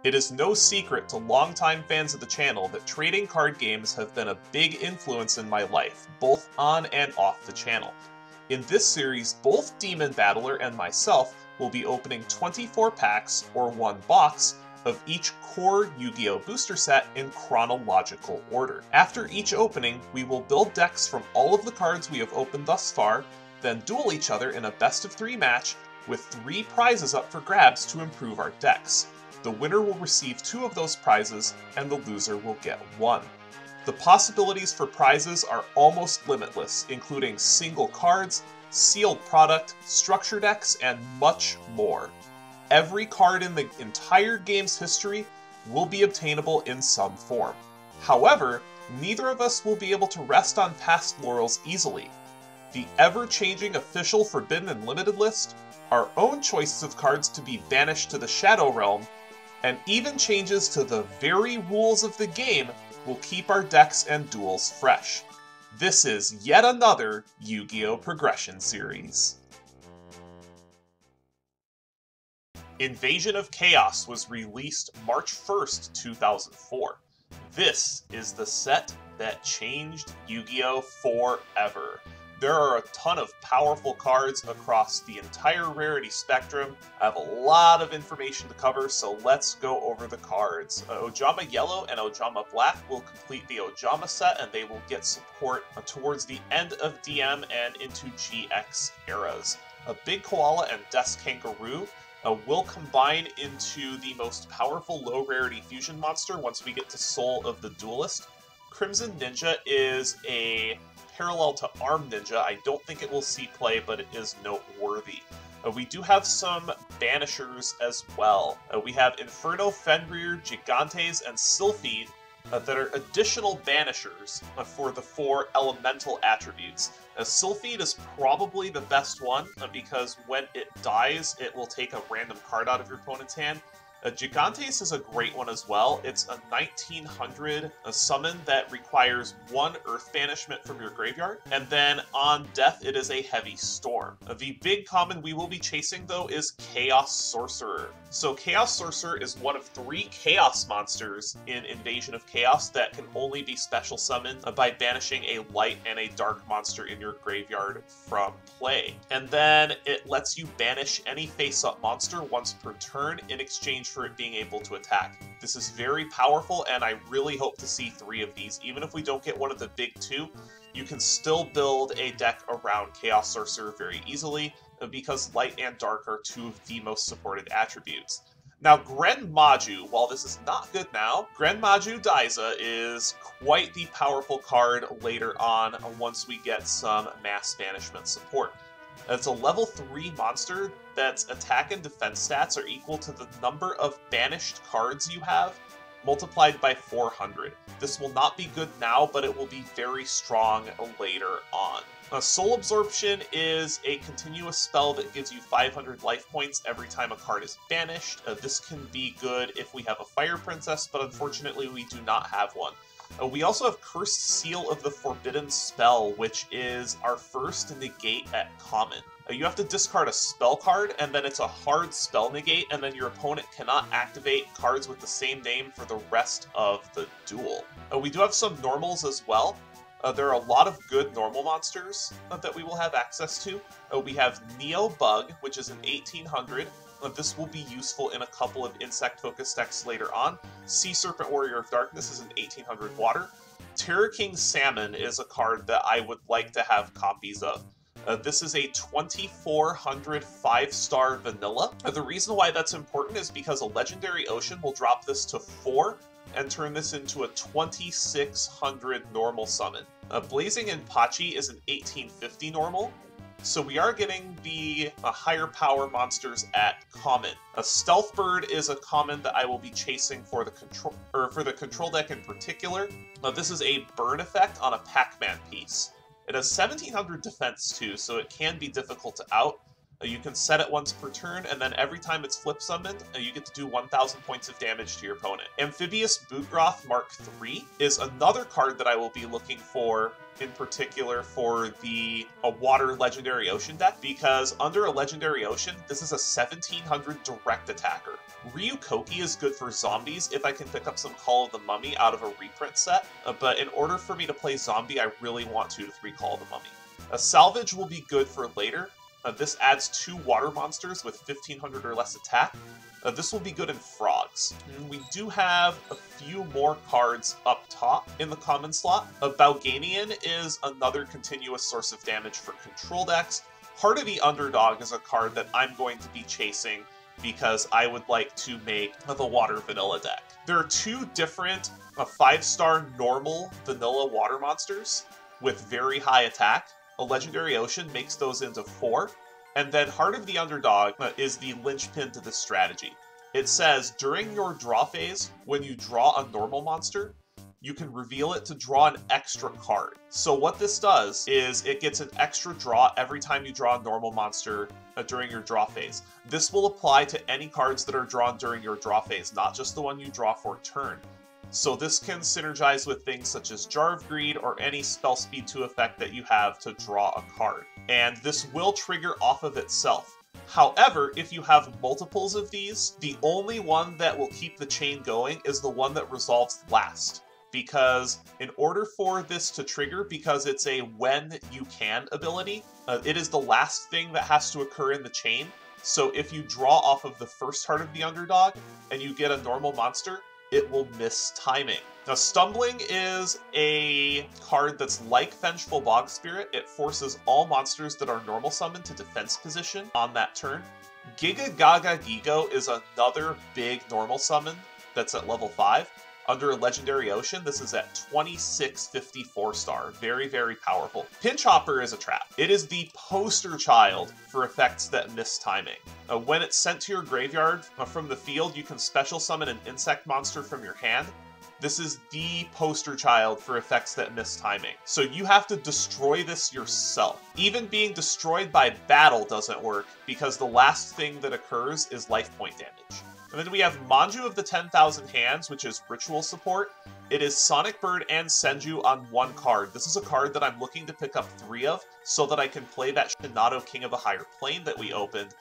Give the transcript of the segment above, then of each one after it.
It is no secret to longtime fans of the channel that trading card games have been a big influence in my life, both on and off the channel. In this series, both DemonBattler and myself will be opening 24 packs, or one box, of each core Yu-Gi-Oh! Booster set in chronological order. After each opening, we will build decks from all of the cards we have opened thus far, then duel each other in a best-of-3 match with 3 prizes up for grabs to improve our decks. The winner will receive 2 of those prizes, and the loser will get 1. The possibilities for prizes are almost limitless, including single cards, sealed product, structure decks, and much more. Every card in the entire game's history will be obtainable in some form. However, neither of us will be able to rest on past laurels easily. The ever-changing official Forbidden and Limited list, our own choices of cards to be banished to the Shadow Realm, and even changes to the very rules of the game will keep our decks and duels fresh. This is yet another Yu-Gi-Oh! Progression series. Invasion of Chaos was released March 1st, 2004. This is the set that changed Yu-Gi-Oh! Forever. There are a ton of powerful cards across the entire rarity spectrum. I have a lot of information to cover, so let's go over the cards. Ojama Yellow and Ojama Black will complete the Ojama set, and they will get support towards the end of DM and into GX eras. A Big Koala and Death Kangaroo will combine into the most powerful low-rarity fusion monster once we get to Soul of the Duelist. Crimson Ninja is a parallel to Arm Ninja. I don't think it will see play, but it is noteworthy. We do have some banishers as well. We have Inferno, Fenrir, Gigantes, and Sylphid that are additional banishers for the 4 elemental attributes. Sylphid is probably the best one because when it dies, it will take a random card out of your opponent's hand. Gigantes is a great one as well. It's a 1900 summon that requires 1 Earth Banishment from your graveyard, and then on death it is a Heavy Storm. The big common we will be chasing though is Chaos Sorcerer. So Chaos Sorcerer is one of 3 Chaos monsters in Invasion of Chaos that can only be special summoned by banishing a light and a dark monster in your graveyard from play. And then it lets you banish any face-up monster once per turn in exchange for it being able to attack. This is very powerful, and I really hope to see 3 of these. Even if we don't get one of the big 2, you can still build a deck around Chaos Sorcerer very easily, because Light and Dark are 2 of the most supported attributes. Now, Gren Maju, while this is not good now, Gren Maju Daiza is quite the powerful card later on once we get some mass banishment support. It's a level 3 monster that's attack and defense stats are equal to the number of banished cards you have, multiplied by 400. This will not be good now, but it will be very strong later on. Soul Absorption is a continuous spell that gives you 500 life points every time a card is banished. This can be good if we have a Fire Princess, but unfortunately we do not have one. We also have Cursed Seal of the Forbidden Spell, which is our first negate at common. You have to discard a spell card, and then it's a hard spell negate, and then your opponent cannot activate cards with the same name for the rest of the duel. We do have some normals as well. There are a lot of good normal monsters that we will have access to. We have Neo Bug, which is an 1800. This will be useful in a couple of insect-focused decks later on. Sea Serpent Warrior of Darkness is an 1800 water. Terror King Salmon is a card that I would like to have copies of. This is a 2400 5-star vanilla. The reason why that's important is because a Legendary Ocean will drop this to 4 and turn this into a 2600 normal summon. Blazing Inpachi is an 1850 normal. So we are getting the higher power monsters at common. A Stealth Bird is a common that I will be chasing for the control deck in particular. This is a burn effect on a Pac-Man piece. It has 1700 defense too, so it can be difficult to out. You can set it once per turn, and then every time it's flip summoned, you get to do 1,000 points of damage to your opponent. Amphibious Bootgroth Mark III is another card that I will be looking for, in particular for a Water Legendary Ocean deck, because under a Legendary Ocean, this is a 1700 direct attacker. Ryukoki is good for zombies if I can pick up some Call of the Mummy out of a reprint set, but in order for me to play zombie, I really want 2 to 3 Call of the Mummy. A Salvage will be good for later. This adds 2 water monsters with 1500 or less attack. This will be good in frogs. And we do have a few more cards up top in the common slot. Balganian is another continuous source of damage for control decks. Heart of the Underdog is a card that I'm going to be chasing because I would like to make the water vanilla deck. There are 2 different 5-star normal vanilla water monsters with very high attack. A Legendary Ocean makes those into 4, and then Heart of the Underdog is the linchpin to this strategy. It says, during your draw phase, when you draw a normal monster, you can reveal it to draw an extra card. So what this does is it gets an extra draw every time you draw a normal monster during your draw phase. This will apply to any cards that are drawn during your draw phase, not just the one you draw for turn. So this can synergize with things such as Jar of Greed or any Spell Speed 2 effect that you have to draw a card. And this will trigger off of itself. However, if you have multiples of these, the only one that will keep the chain going is the one that resolves last. Because in order for this to trigger, because it's a when you can ability, it is the last thing that has to occur in the chain. So if you draw off of the first Heart of the Underdog and you get a normal monster, it will miss timing. Now, Stumbling is a card that's like Vengeful Bog Spirit. It forces all monsters that are normal summoned to defense position on that turn. Giga Gaga Gigo is another big normal summon that's at level 5. Under a Legendary Ocean, this is at 2654 star. Very, very powerful. Pinch Hopper is a trap. It is the poster child for effects that miss timing. When it's sent to your graveyard from the field, you can special summon an insect monster from your hand. This is the poster child for effects that miss timing. So you have to destroy this yourself. Even being destroyed by battle doesn't work because the last thing that occurs is life point damage. And then we have Manju of the 10,000 Hands, which is ritual support. It is Sonic Bird and Senju on 1 card. This is a card that I'm looking to pick up 3 of so that I can play that Shinado King of a Higher Plane that we opened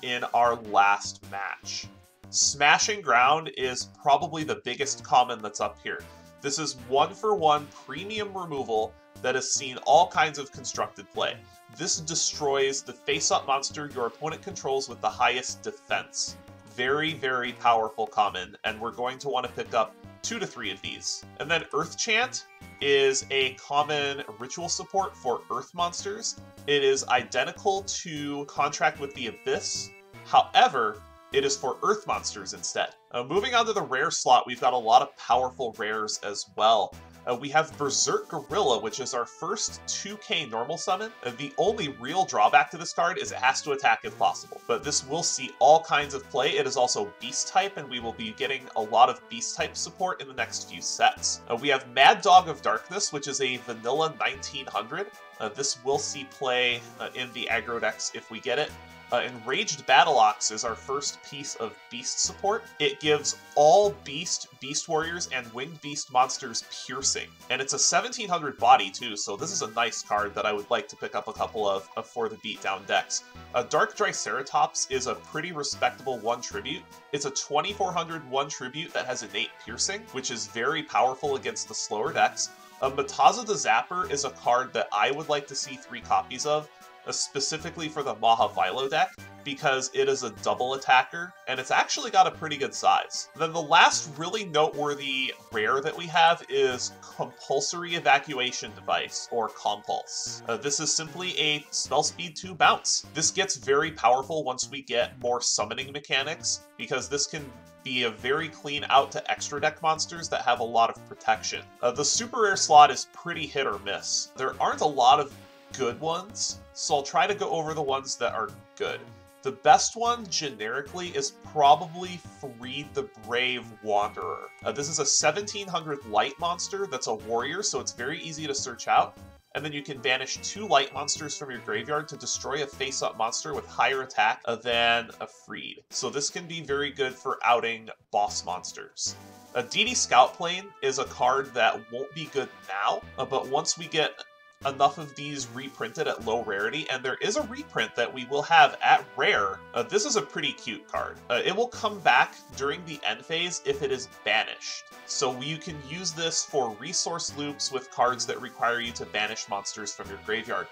in our last match. Smashing Ground is probably the biggest common that's up here. This is 1-for-1 premium removal that has seen all kinds of constructed play. This destroys the face-up monster your opponent controls with the highest defense. Very, very powerful common, and we're going to want to pick up 2 to 3 of these. And then Earth Chant is a common ritual support for Earth monsters. It is identical to Contract with the Abyss. However, it is for Earth monsters instead. Moving on to the rare slot, we've got a lot of powerful rares as well. We have Berserk Gorilla, which is our first 2k normal summon. The only real drawback to this card is it has to attack if possible, but this will see all kinds of play. It is also Beast type, and we will be getting a lot of Beast type support in the next few sets. We have Mad Dog of Darkness, which is a vanilla 1900. This will see play in the aggro decks if we get it. Enraged Battle Ox is our first piece of Beast support. It gives all Beast Warriors, and Winged Beast monsters piercing. And it's a 1700 body too, so this is a nice card that I would like to pick up a couple of for the beatdown decks. Dark Triceratops is a pretty respectable 1 tribute. It's a 2400 1 tribute that has innate piercing, which is very powerful against the slower decks. Mataza the Zapper is a card that I would like to see 3 copies of, specifically for the Maha Vilo deck, because it is a double attacker, and it's actually got a pretty good size. Then the last really noteworthy rare that we have is Compulsory Evacuation Device, or Compulse. This is simply a Spell Speed 2 bounce. This gets very powerful once we get more summoning mechanics, because this can be a very clean out to extra deck monsters that have a lot of protection. The super rare slot is pretty hit or miss. There aren't a lot of good ones, so I'll try to go over the ones that are good. The best one, generically, is probably Freed the Brave Wanderer. This is a 1700 light monster that's a warrior, so it's very easy to search out. and then you can banish 2 light monsters from your graveyard to destroy a face-up monster with higher attack than a freed. So this can be very good for outing boss monsters. A DD Scout Plane is a card that won't be good now, but once we get enough of these reprinted at low rarity, and there is a reprint that we will have at rare. This is a pretty cute card. It will come back during the end phase if it is banished. So you can use this for resource loops with cards that require you to banish monsters from your graveyard.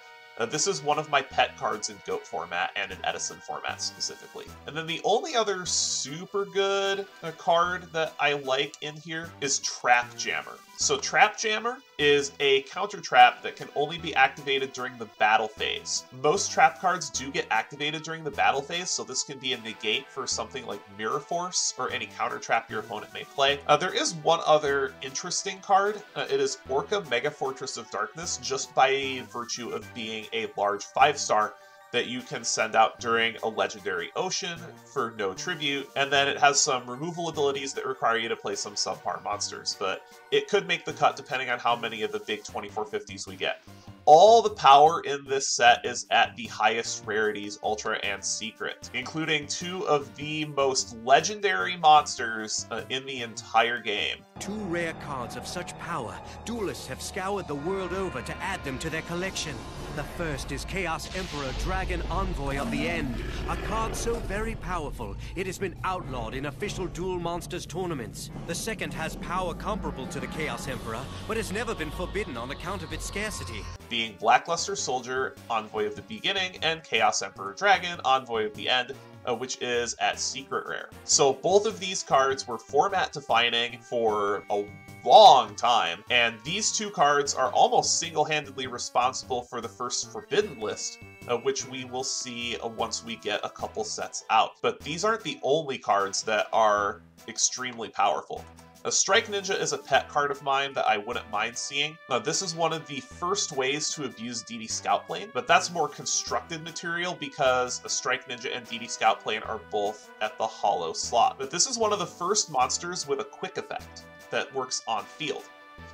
This is one of my pet cards in GOAT format and in Edison format specifically. And then the only other super good card that I like in here is Trap Jammer. So Trap Jammer is a counter trap that can only be activated during the battle phase. Most trap cards do get activated during the battle phase, so this can be a negate for something like Mirror Force or any counter trap your opponent may play. There is one other interesting card. It is Orca Mega Fortress of Darkness, just by virtue of being a large 5-star that you can send out during a Legendary Ocean for no tribute, and then it has some removal abilities that require you to play some subpar monsters, but it could make the cut depending on how many of the big 2450s we get. All the power in this set is at the highest rarities, Ultra and Secret, including 2 of the most legendary monsters in the entire game. 2 rare cards of such power, duelists have scoured the world over to add them to their collection. The first is Chaos Emperor Dragon Envoy of the End, a card so very powerful it has been outlawed in official Duel Monsters tournaments. The second has power comparable to the Chaos Emperor, but has never been forbidden on account of its scarcity, being Blackluster Soldier, Envoy of the Beginning, and Chaos Emperor Dragon, Envoy of the End, which is at Secret Rare. So both of these cards were format defining for a long time, and these 2 cards are almost single-handedly responsible for the first Forbidden list, which we will see once we get a couple sets out. But these aren't the only cards that are extremely powerful. A Strike Ninja is a pet card of mine that I wouldn't mind seeing. This is one of the first ways to abuse DD Scout Plane, but that's more constructed material because a Strike Ninja and DD Scout Plane are both at the hollow slot. But this is one of the first monsters with a quick effect that works on field.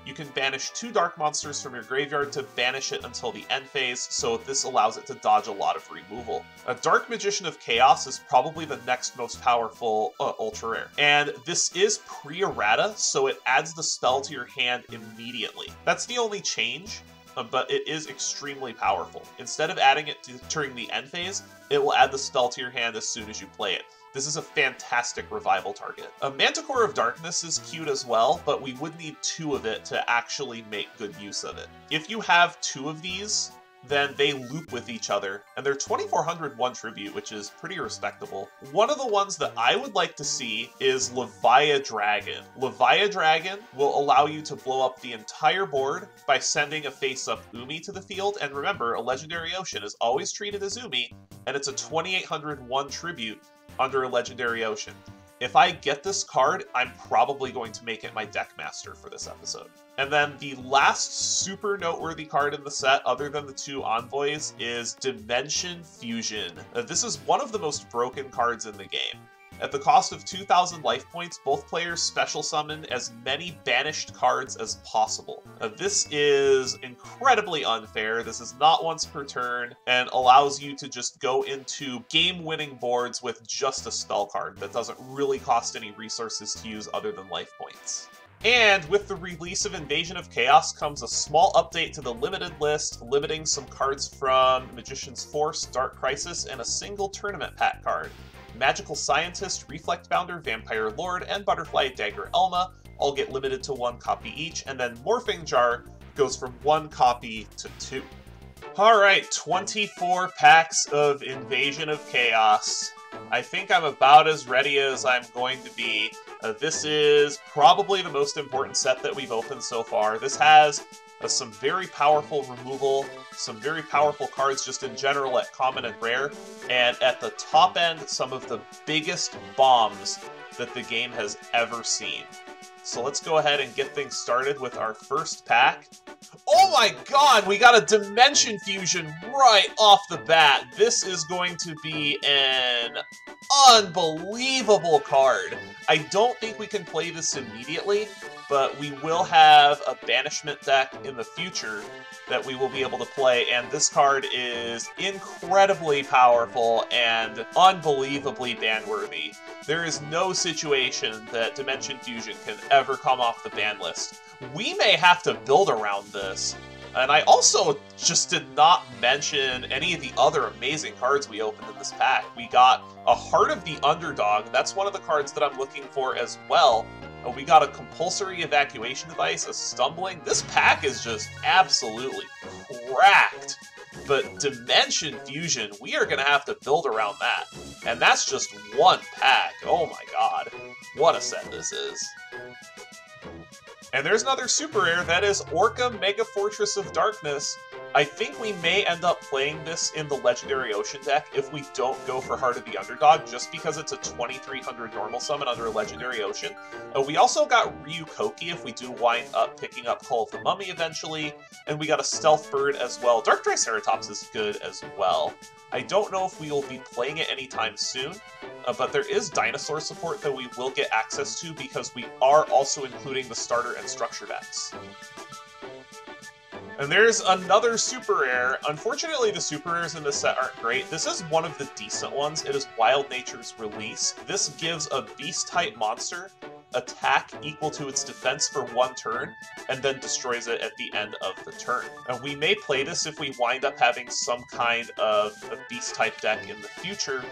You can banish 2 dark monsters from your graveyard to banish it until the end phase, so this allows it to dodge a lot of removal. A Dark Magician of Chaos is probably the next most powerful ultra rare, and this is pre-errata, so it adds the spell to your hand immediately. That's the only change, but it is extremely powerful. Instead of adding it during the end phase, it will add the spell to your hand as soon as you play it. This is a fantastic revival target. A Manticore of Darkness is cute as well, but we would need 2 of it to actually make good use of it. If you have 2 of these, then they loop with each other, and they're 2401 tribute, which is pretty respectable. One of the ones that I would like to see is Levia Dragon. Levia Dragon will allow you to blow up the entire board by sending a face-up Umi to the field, and remember, a Legendary Ocean is always treated as Umi, and it's a 2801 tribute under a Legendary Ocean. If I get this card, I'm probably going to make it my deck master for this episode. And then the last super noteworthy card in the set, other than the 2 envoys, is Dimension Fusion. This is one of the most broken cards in the game. At the cost of 2,000 life points, both players special summon as many banished cards as possible. This is incredibly unfair. This is not once per turn, and allows you to just go into game-winning boards with just a spell card that doesn't really cost any resources to use other than life points. And with the release of Invasion of Chaos comes a small update to the limited list, limiting some cards from Magician's Force, Dark Crisis, and a single tournament pack card. Magical Scientist, Reflect Bounder, Vampire Lord, and Butterfly Dagger Elma all get limited to 1 copy each, and then Morphing Jar goes from 1 copy to 2. Alright, 24 packs of Invasion of Chaos. I think I'm about as ready as I'm going to be. This is probably the most important set that we've opened so far. This has some very powerful removal, some very powerful cards just in general at common and rare, and at the top end, some of the biggest bombs that the game has ever seen. So let's go ahead and get things started with our first pack. Oh my god, we got a Dimension Fusion right off the bat. This is going to be an unbelievable card. I don't think we can play this immediately, but we will have a banishment deck in the future that we will be able to play, and this card is incredibly powerful and unbelievably ban-worthy. There is no situation that Dimension Fusion can ever come off the ban list. We may have to build around this. And I also just did not mention any of the other amazing cards we opened in this pack. We got a Heart of the Underdog. That's one of the cards that I'm looking for as well. We got a Compulsory Evacuation Device, a Stumbling. This pack is just absolutely cracked. But Dimension Fusion, we are going to have to build around that. And that's just one pack. Oh my god. What a set this is. And there's another super rare, that is Orca Mega Fortress of Darkness. I think we may end up playing this in the Legendary Ocean deck if we don't go for Heart of the Underdog, just because it's a 2300 normal summon under a Legendary Ocean. We also got Ryukoki if we do wind up picking up Call of the Mummy eventually, and we got a Stealth Bird as well. Dark Triceratops is good as well. I don't know if we will be playing it anytime soon, but there is dinosaur support that we will get access to because we are also including the starter and structure decks. And there's another super rare. Unfortunately, the super rares in this set aren't great. This is one of the decent ones. It is Wild Nature's Release. This gives a beast-type monster attack equal to its defense for 1 turn, and then destroys it at the end of the turn. And we may play this if we wind up having some kind of a beast-type deck in the future,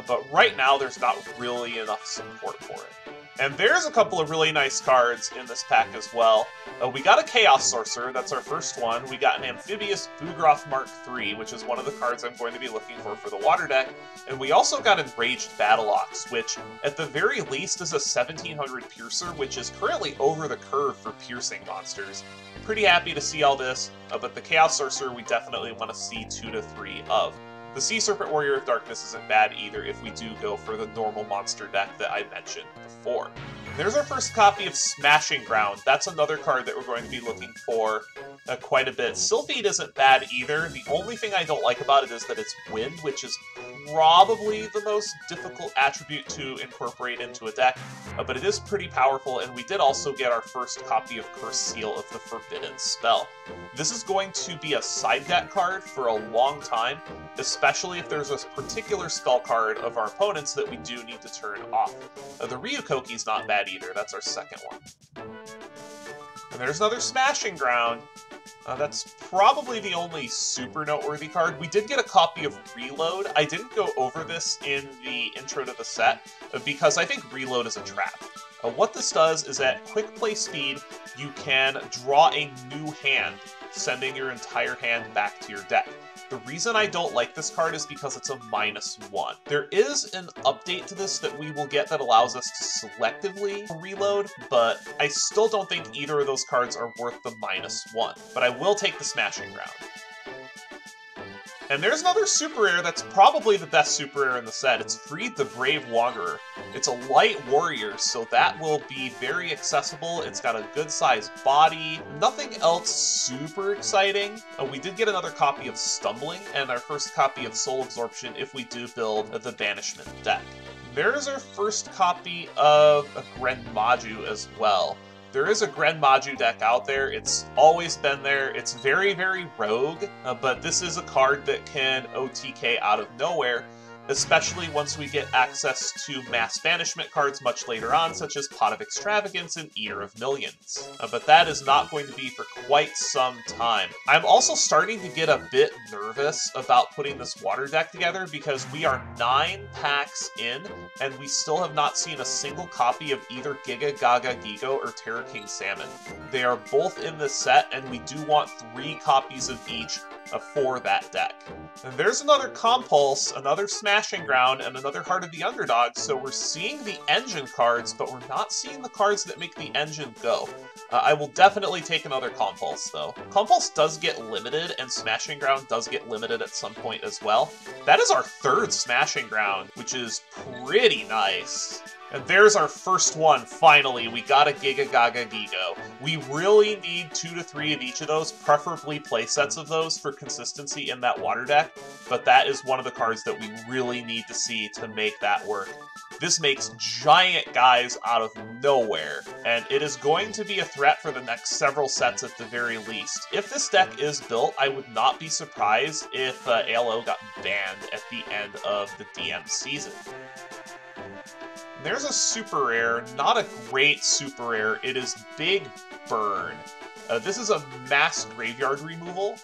but right now there's not really enough support for it. And there's a couple of really nice cards in this pack as well. We got a Chaos Sorcerer, that's our first one. We got an Amphibious Fugroth Mark III, which is one of the cards I'm going to be looking for the water deck. And we also got Enraged Battle Ox, which at the very least is a 1700 Piercer, which is currently over the curve for piercing monsters. Pretty happy to see all this, but the Chaos Sorcerer we definitely want to see 2 to 3 of. The Sea Serpent Warrior of Darkness isn't bad either if we do go for the normal monster deck that I mentioned before. There's our first copy of Smashing Ground. That's another card that we're going to be looking for quite a bit. Sylphid isn't bad either. The only thing I don't like about it is that it's wind, which is probably the most difficult attribute to incorporate into a deck, but it is pretty powerful, and we did also get our first copy of Curse Seal of the Forbidden Spell. This is going to be a side deck card for a long time, especially if there's a particular spell card of our opponents that we do need to turn off. The Ryukoki's not bad either, that's our second one. And there's another Smashing Ground. That's probably the only super noteworthy card. We did get a copy of Reload. I didn't go over this in the intro to the set because I think Reload is a trap. What this does is at quick play speed, you can draw a new hand, sending your entire hand back to your deck. The reason I don't like this card is because it's a -1. There is an update to this that we will get that allows us to selectively reload, but I still don't think either of those cards are worth the -1. But I will take the Smashing Ground. And there's another super rare that's probably the best super rare in the set. It's Freed the Brave Wanderer. It's a light warrior, so that will be very accessible. It's got a good-sized body. Nothing else super exciting. We did get another copy of Stumbling, and our first copy of Soul Absorption if we do build the Banishment deck. There's our first copy of a Grenmaju as well. There is a Grenmaju deck out there. It's always been there. It's very, very rogue, but this is a card that can OTK out of nowhere, especially once we get access to mass banishment cards much later on, such as Pot of Extravagance and Eater of Millions. But that is not going to be for quite some time. I'm also starting to get a bit nervous about putting this water deck together because we are 9 packs in, and we still have not seen a single copy of either Giga Gaga Gigo or Terror King Salmon. They are both in this set, and we do want 3 copies of each for that deck. And there's another Compulse, another Smashing Ground, and another Heart of the Underdog, so we're seeing the engine cards, but we're not seeing the cards that make the engine go. I will definitely take another Compulse, though. Compulse does get limited, and Smashing Ground does get limited at some point as well. That is our 3rd Smashing Ground, which is pretty nice. And there's our first one, finally. We got a Giga Gaga Gigo. We really need 2 to 3 of each of those, preferably playsets of those for consistency in that water deck, but that is one of the cards that we really need to see to make that work. This makes giant guys out of nowhere, and it is going to be a threat for the next several sets at the very least. If this deck is built, I would not be surprised if ALO got banned at the end of the DM season. There's a super rare, not a great super rare, it is Big Burn. This is a mass graveyard removal,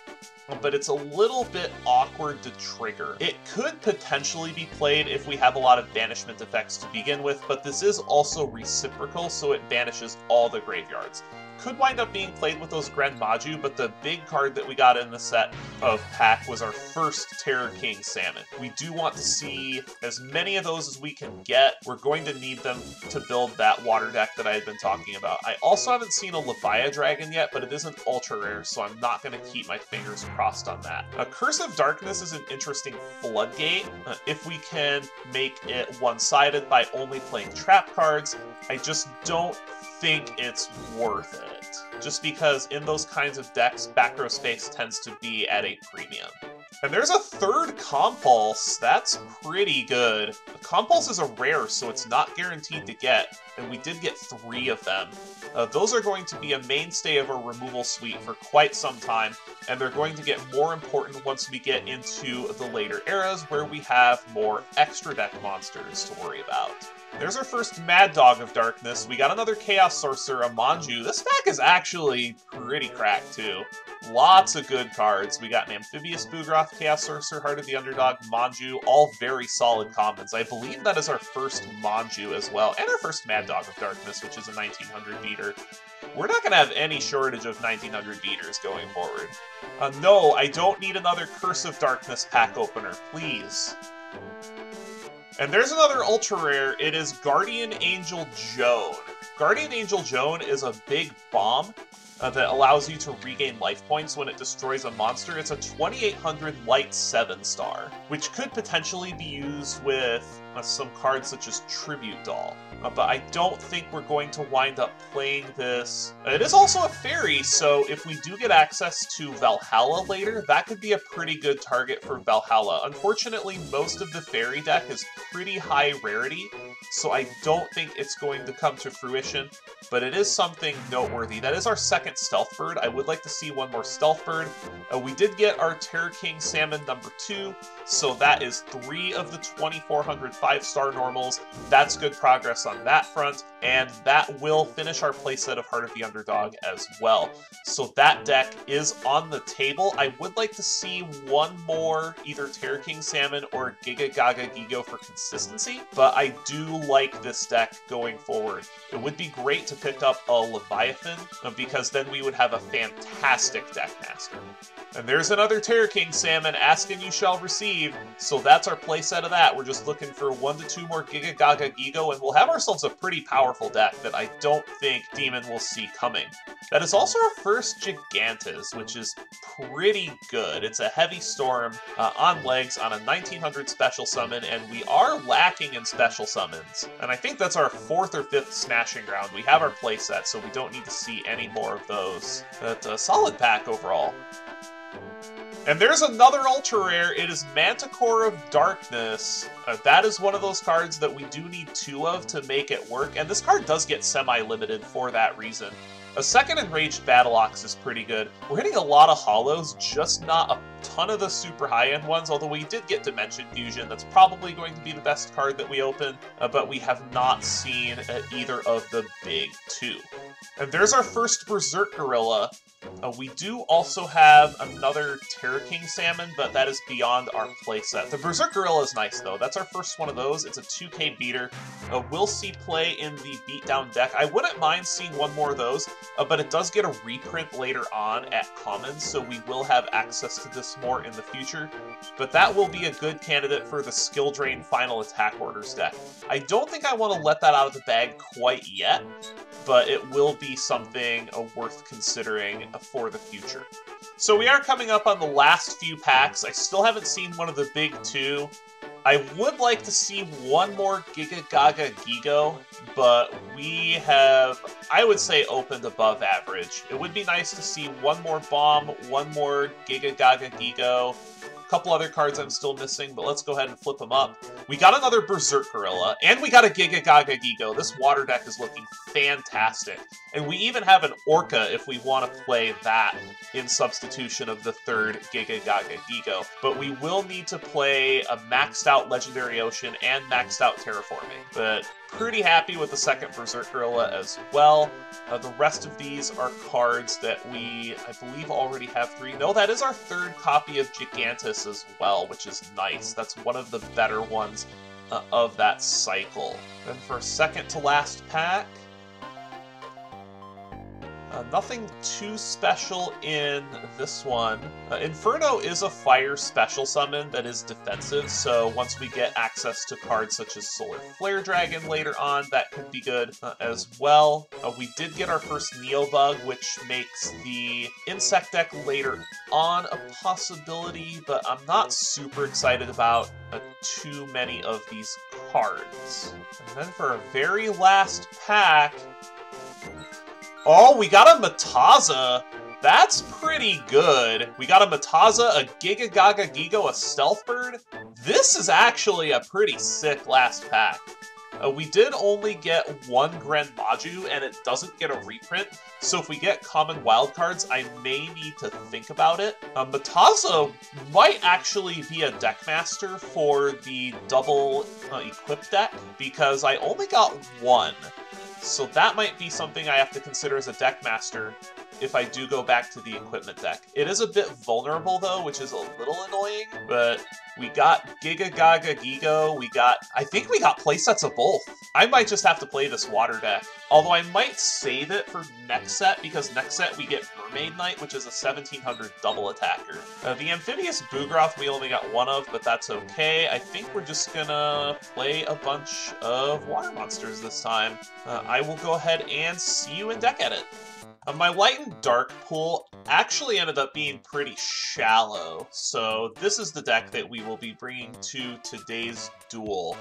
but it's a little bit awkward to trigger. It could potentially be played if we have a lot of banishment effects to begin with, but this is also reciprocal, so it banishes all the graveyards. Could wind up being played with those Gren Maju, but the big card that we got in the set of pack was our first Terror King Salmon. We do want to see as many of those as we can get. We're going to need them to build that water deck that I had been talking about. I also haven't seen a Leviathan Dragon yet, but it is an ultra rare, so I'm not going to keep my fingers crossed on that. Curse of Darkness is an interesting floodgate. If we can make it one-sided by only playing trap cards, I just don't think it's worth it. Just because in those kinds of decks, back row space tends to be at a premium. And there's a third Compulse. That's pretty good. Compulse is a rare, so it's not guaranteed to get, and we did get 3 of them. Those are going to be a mainstay of our removal suite for quite some time, and they're going to get more important once we get into the later eras where we have more extra deck monsters to worry about. There's our first Mad Dog of Darkness. We got another Chaos Sorcerer, a Manju. This pack is actually pretty cracked, too. Lots of good cards. We got an Amphibious Boogroth, Chaos Sorcerer, Heart of the Underdog, Manju, all very solid commons. I believe that is our first Manju as well, and our first Mad Dog of Darkness, which is a 1900 beater. We're not going to have any shortage of 1900 beaters going forward. No, I don't need another Curse of Darkness pack opener, please. And there's another ultra rare. It is Guardian Angel Joan. Guardian Angel Joan is a big bomb that allows you to regain life points when it destroys a monster. It's a 2800 light 7-star, which could potentially be used with some cards such as Tribute Doll. But I don't think we're going to wind up playing this. It is also a fairy, so if we do get access to Valhalla later, that could be a pretty good target for Valhalla. Unfortunately, most of the fairy deck is pretty high rarity, so I don't think it's going to come to fruition, but it is something noteworthy. That is our second Stealth Bird. I would like to see one more Stealth Bird. We did get our Terror King Salmon number 2, so that is 3 of the 2400 5-star normals. That's good progress on that front, and that will finish our playset of Heart of the Underdog as well. So that deck is on the table. I would like to see one more, either Terror King Salmon or Giga Gaga Gigo for consistency, but I do like this deck going forward. It would be great to pick up a Leviathan, because then we would have a fantastic deck master. And there's another Terror King Salmon, Ask and You Shall Receive, so that's our playset of that. We're just looking for 1 to 2 more Giga Gaga Gigo, and we'll have ourselves a pretty powerful deck that I don't think Demon will see coming. That is also our first Gigantes, which is pretty good. It's a Heavy Storm on legs on a 1900 special summon, and we are lacking in special summons. And I think that's our 4th or 5th Smashing Ground. We have our playset, so we don't need to see any more of those. But a solid pack overall. And there's another ultra rare. It is Manticore of Darkness. That is one of those cards that we do need 2 of to make it work, and this card does get semi-limited for that reason. A second Enraged Battle Ox is pretty good. We're hitting a lot of hollows, just not a ton of the super high-end ones, although we did get Dimension Fusion. That's probably going to be the best card that we open, but we have not seen either of the big 2. And there's our first Berserk Gorilla. We do also have another Terror King Salmon, but that is beyond our playset. The Berserk Gorilla is nice, though. That's our first one of those. It's a 2K beater. We'll see play in the beatdown deck. I wouldn't mind seeing one more of those, but it does get a reprint later on at Commons, so we will have access to this more in the future. But that will be a good candidate for the Skill Drain Final Attack Orders deck. I don't think I want to let that out of the bag quite yet, but it will be something worth considering for the future. So we are coming up on the last few packs. I still haven't seen one of the big 2. I would like to see one more Giga Gaga Gigo, but we have, I would say, opened above average. It would be nice to see one more Bomb, one more Giga Gaga Gigo, a couple other cards I'm still missing, but let's go ahead and flip them up. We got another Berserk Gorilla, and we got a Giga Gaga Gigo. This water deck is looking fantastic. And we even have an Orca if we want to play that in substitution of the third Giga Gaga Gigo. But we will need to play a maxed out Legendary Ocean and maxed out Terraforming. But pretty happy with the second Berserk Gorilla as well. The rest of these are cards that we, I believe, already have 3. No, that is our third copy of Gigantus as well, which is nice. That's one of the better ones of that cycle. Then for second to last pack, nothing too special in this one. Inferno is a fire special summon that is defensive, so once we get access to cards such as Solar Flare Dragon later on, that could be good as well. We did get our first Neobug, which makes the Insect deck later on a possibility, but I'm not super excited about too many of these cards. And then for a very last pack, oh, we got a Mataza. That's pretty good. We got a Mataza, a Giga Gaga Gigo, a Stealth Bird. This is actually a pretty sick last pack. We did only get one Gren Maju, and it doesn't get a reprint, so if we get common wildcards, I may need to think about it. Mataza might actually be a deck master for the double equip deck, because I only got one. So that might be something I have to consider as a deck master if I do go back to the equipment deck. It is a bit vulnerable though, which is a little annoying, but we got Giga Gaga Gigo, I think we got playsets of both. I might just have to play this water deck. Although I might save it for next set, because next set we get Mermaid Knight, which is a 1700 double attacker. The Amphibious Boogroth we only got one of, but that's okay. I think we're just gonna play a bunch of water monsters this time. I will go ahead and see you in deck edit. My light and dark pool actually ended up being pretty shallow, so this is the deck that we will be bringing to today's duel.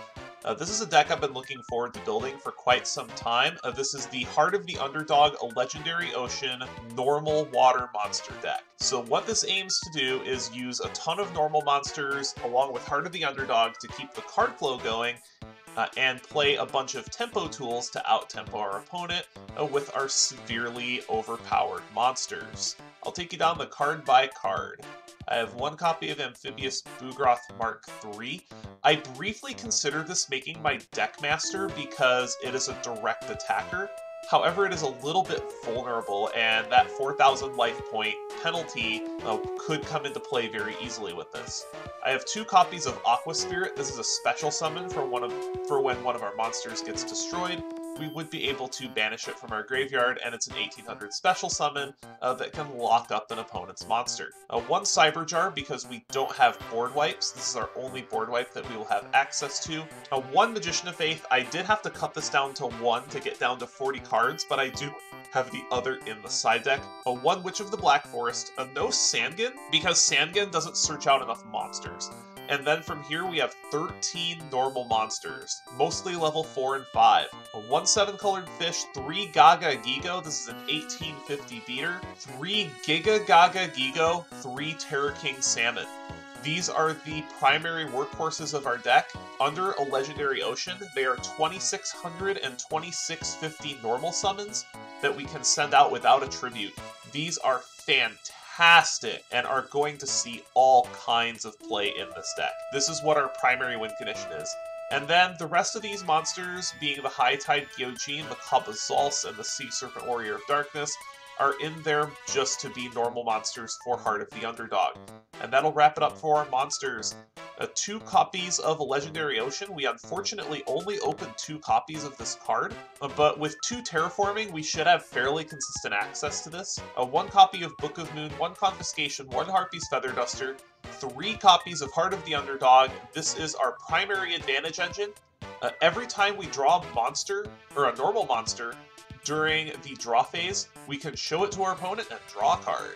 This is a deck I've been looking forward to building for quite some time. This is the Heart of the Underdog, a Legendary Ocean, normal water monster deck. So what this aims to do is use a ton of normal monsters along with Heart of the Underdog to keep the card flow going, and play a bunch of tempo tools to out-tempo our opponent with our severely overpowered monsters. I'll take you down the card by card. I have one copy of Amphibious Boogroth Mark III. I briefly considered this making my deck master because it is a direct attacker. However, it is a little bit vulnerable, and that 4,000 life point penalty could come into play very easily with this. I have two copies of Aqua Spirit. This is a special summon for when one of our monsters gets destroyed. We would be able to banish it from our graveyard, and it's an 1800 special summon that can lock up an opponent's monster. One Cyber Jar, because we don't have board wipes. This is our only board wipe that we will have access to. One Magician of Faith. I did have to cut this down to 1 to get down to 40 cards, but I do have the other in the side deck. One Witch of the Black Forest. No Sandgen, because Sandgen doesn't search out enough monsters. And then from here we have 13 normal monsters, mostly level 4 and 5. One 7-colored fish, 3 Gaga Gigo, this is an 1850 beater, 3 Giga Gaga Gigo, 3 Terror King Salmon. These are the primary workhorses of our deck. Under a Legendary Ocean, they are 2600 and 2650 normal summons that we can send out without a tribute. These are fantastic and are going to see all kinds of play in this deck. This is what our primary win condition is. And then the rest of these monsters, being the High Tide Gyojin, the Kabazals, and the Sea Serpent Warrior of Darkness, are in there just to be normal monsters for Heart of the Underdog. And that'll wrap it up for our monsters. 2 copies of a Legendary Ocean. We unfortunately only opened 2 copies of this card, but with 2 Terraforming, we should have fairly consistent access to this. 1 copy of Book of Moon, 1 Confiscation, 1 Harpy's Feather Duster, 3 copies of Heart of the Underdog. This is our primary advantage engine. Every time we draw a monster, or a normal monster, during the draw phase, we can show it to our opponent and draw a card.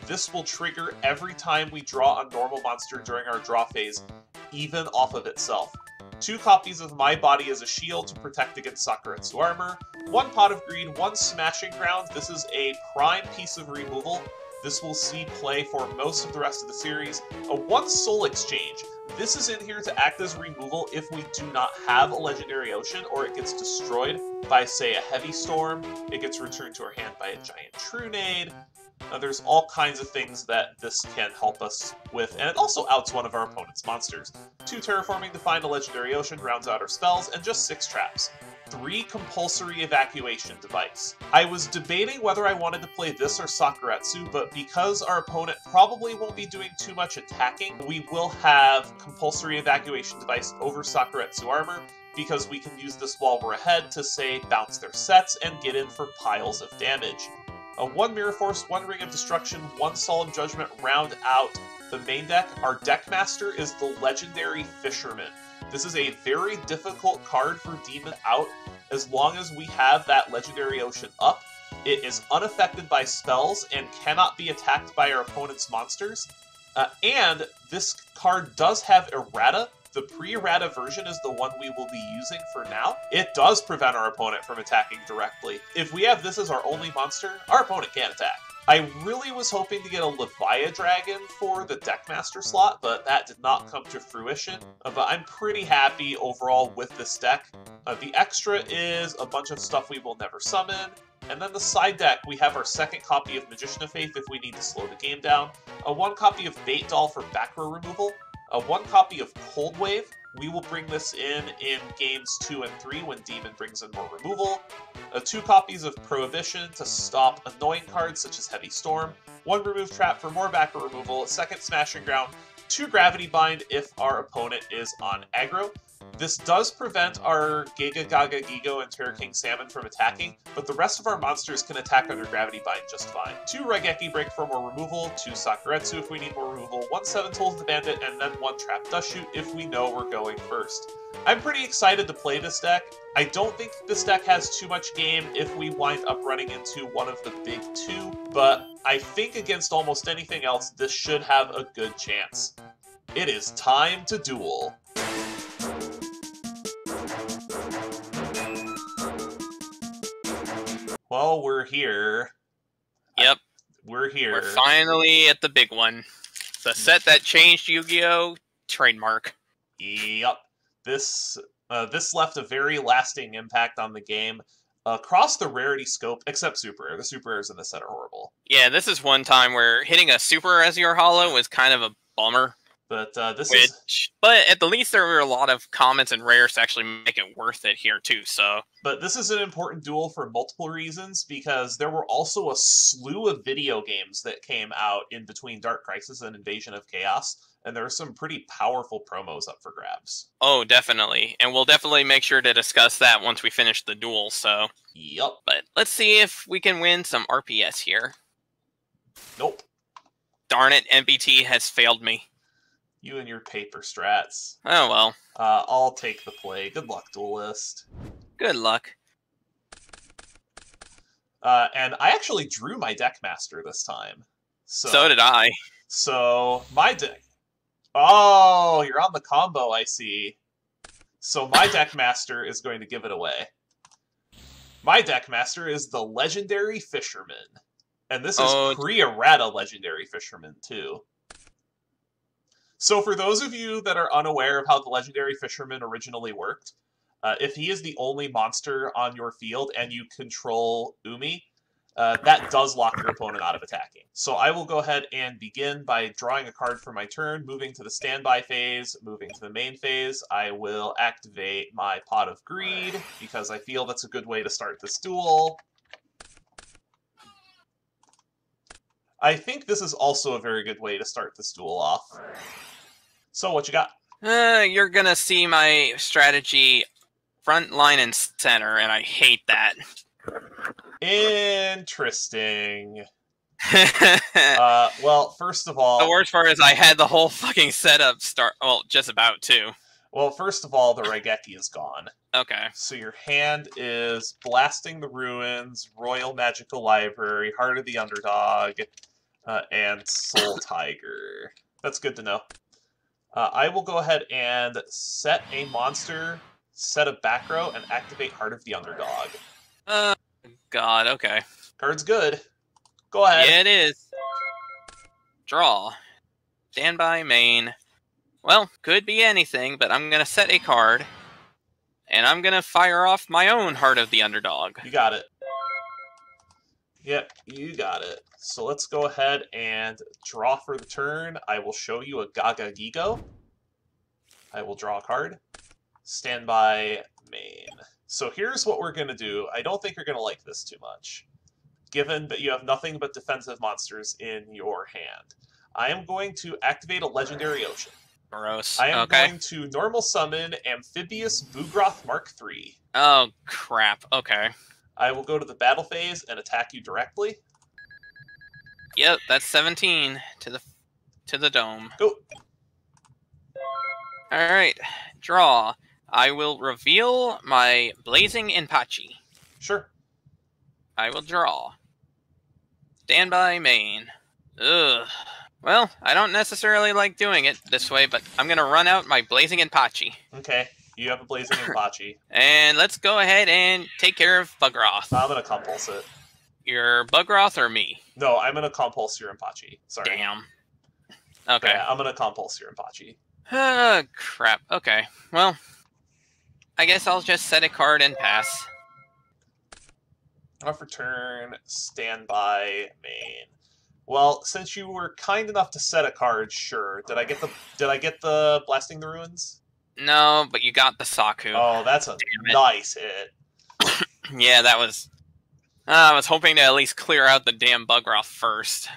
This will trigger every time we draw a normal monster during our draw phase, even off of itself. 2 copies of My Body as a Shield to protect against Sakuretsu armor, 1 Pot of Greed, 1 Smashing Ground. This is a prime piece of removal. This will see play for most of the rest of the series. A 1 Soul Exchange. This is in here to act as removal if we do not have a Legendary Ocean, or it gets destroyed by, say, a Heavy Storm. It gets returned to our hand by a Giant Trunade. There's all kinds of things that this can help us with, and it also outs one of our opponent's monsters. 2 Terraforming to find a Legendary Ocean, rounds out our spells, and just 6 traps. 3 Compulsory Evacuation Device. I was debating whether I wanted to play this or Sakuretsu, but because our opponent probably won't be doing too much attacking, we will have Compulsory Evacuation Device over Sakuretsu armor, because we can use this while we're ahead to, say, bounce their sets and get in for piles of damage. A 1 Mirror Force, 1 Ring of Destruction, 1 Solemn Judgment round out the main deck. Our deck master is the Legendary Fisherman. This is a very difficult card for Demon out. As long as we have that Legendary Ocean up, it is unaffected by spells and cannot be attacked by our opponent's monsters. And this card does have errata. The pre-errata version is the one we will be using for now. It does prevent our opponent from attacking directly. If we have this as our only monster, our opponent can't attack. I really was hoping to get a Leviathan Dragon for the Deckmaster slot, but that did not come to fruition. But I'm pretty happy overall with this deck. The extra is a bunch of stuff we will never summon. And then the side deck, we have our 2nd copy of Magician of Faith if we need to slow the game down. A 1 copy of Bait Doll for back row removal. A 1 copy of Cold Wave. We will bring this in games 2 and 3 when Demon brings in more removal. 2 copies of Prohibition to stop annoying cards such as Heavy Storm. 1 Remove Trap for more back row removal. A 2nd Smashing Ground. 2 Gravity Bind if our opponent is on aggro. This does prevent our Giga Gaga Gigo and Terror King Salmon from attacking, but the rest of our monsters can attack under Gravity Bind just fine. 2 Raigeki Break for more removal, 2 Sakuretsu if we need more removal, 1 7 Tools the Bandit, and then 1 Trap Dust Shoot if we know we're going first. I'm pretty excited to play this deck. I don't think this deck has too much game if we wind up running into one of the big 2, but I think against almost anything else, this should have a good chance. It is time to duel. Well, we're here. Yep. We're here. We're finally at the big one. The set that changed Yu-Gi-Oh! Trademark. Yep. This left a very lasting impact on the game across the rarity scope, except Super Rare. The Super Rares in this set are horrible. Yeah, this is one time where hitting a Super Rare as your holo was kind of a bummer. But But at the least, there were a lot of commons and rares to actually make it worth it here too. So, but this is an important duel for multiple reasons, because there were also a slew of video games that came out in between Dark Crisis and Invasion of Chaos, and there are some pretty powerful promos up for grabs. Oh, definitely, and we'll definitely make sure to discuss that once we finish the duel. So, yep. But let's see if we can win some RPS here. Nope. Darn it, MBT has failed me. You and your paper strats. Oh, well. I'll take the play. Good luck, Duelist. Good luck. And I actually drew my deck master this time. So did I. So, my deck... Oh, you're on the combo, I see. So my deck master is going to give it away. My deck master is the Legendary Fisherman. And this is pre-errata Legendary Fisherman, too. So for those of you that are unaware of how the Legendary Fisherman originally worked, if he is the only monster on your field and you control Umi, that does lock your opponent out of attacking. So I will go ahead and begin by drawing a card for my turn, moving to the standby phase, moving to the main phase. I will activate my Pot of Greed, because I feel that's a good way to start this duel. I think this is also a very good way to start this duel off. So, what you got? You're gonna see my strategy front line and center, and I hate that. Interesting. Well, first of all... The worst part is I had the whole fucking setup start... Well, just about to. Well, first of all, the Raigeki is gone. Okay. So your hand is Blasting the Ruins, Royal Magical Library, Heart of the Underdog, and Soul Tiger. That's good to know. I will go ahead and set a monster, set a back row, and activate Heart of the Underdog. God, okay. Card's good. Go ahead. Yeah, it is. Draw. Standby main. Well, could be anything, but I'm going to set a card. And I'm going to fire off my own Heart of the Underdog. You got it. Yep, you got it. So let's go ahead and draw for the turn. I will show you a Gaga Gigo. I will draw a card. Standby main. So here's what we're going to do. I don't think you're going to like this too much, given that you have nothing but defensive monsters in your hand. I am going to activate a Legendary Ocean. Gross. I am going to normal summon Amphibious Boogroth Mark III. Oh, crap. Okay. I will go to the battle phase and attack you directly. Yep, that's 17 to the dome. Go. Alright. Draw. I will reveal my Blazing Inpachi. Sure. I will draw. Standby main. Ugh. Well, I don't necessarily like doing it this way, but I'm going to run out my Blazing Inpachi. Okay, you have a Blazing Inpachi. And let's go ahead and take care of Bugroth. I'm going to compulse it. Your Bugroth or me? No, I'm going to compulse your Inpachi. Sorry. Damn. Okay. Yeah, I'm going to compulse your Inpachi. Crap. Okay. Well, I guess I'll just set a card and pass. Off return, standby main. Well, since you were kind enough to set a card, sure. Did I get the Blasting the Ruins? No, but you got the Saku. Oh, that's a nice hit. Yeah, that was... I was hoping to at least clear out the damn Bugroth first,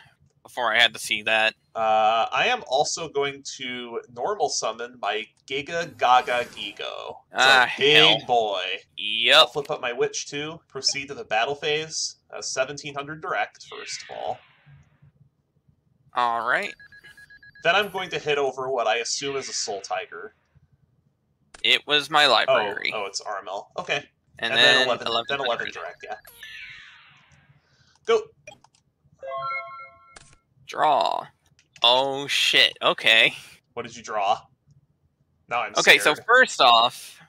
before I had to see that. I am also going to normal summon my Giga Gaga Gigo. It's a big boy. Yep. I'll flip up my Witch too. Proceed to the battle phase. 1700 direct, first of all. Alright. Then I'm going to hit over what I assume is a Soul Tiger. It was my library. Oh, it's Armel. Okay. And then 11 direct, yeah. Go. Draw. Oh, shit. Okay. What did you draw? Now I'm Okay, scared. so first off,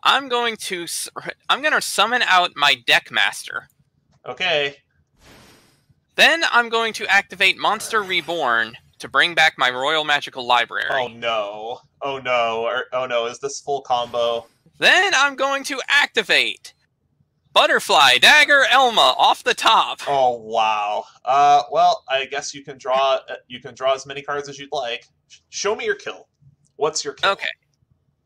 I'm going to summon out my Deckmaster. Okay. Then I'm going to activate Monster Reborn to bring back my Royal Magical Library. Oh no. Oh no. Oh no, is this full combo? Then I'm going to activate Butterfly Dagger Elma off the top. Oh wow. Well, I guess you can draw as many cards as you'd like. Show me your kill. What's your kill? Okay.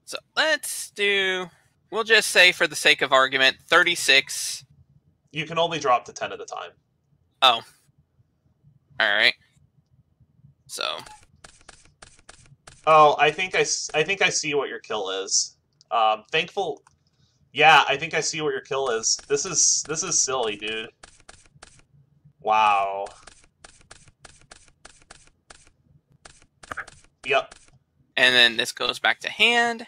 So let's do, we'll just say for the sake of argument, 36. You can only draw up to 10 at a time. Oh. Alright. So. Oh, I think I see what your kill is. Thankful. Yeah, I think I see what your kill is. This is silly, dude. Wow. Yep. And then this goes back to hand.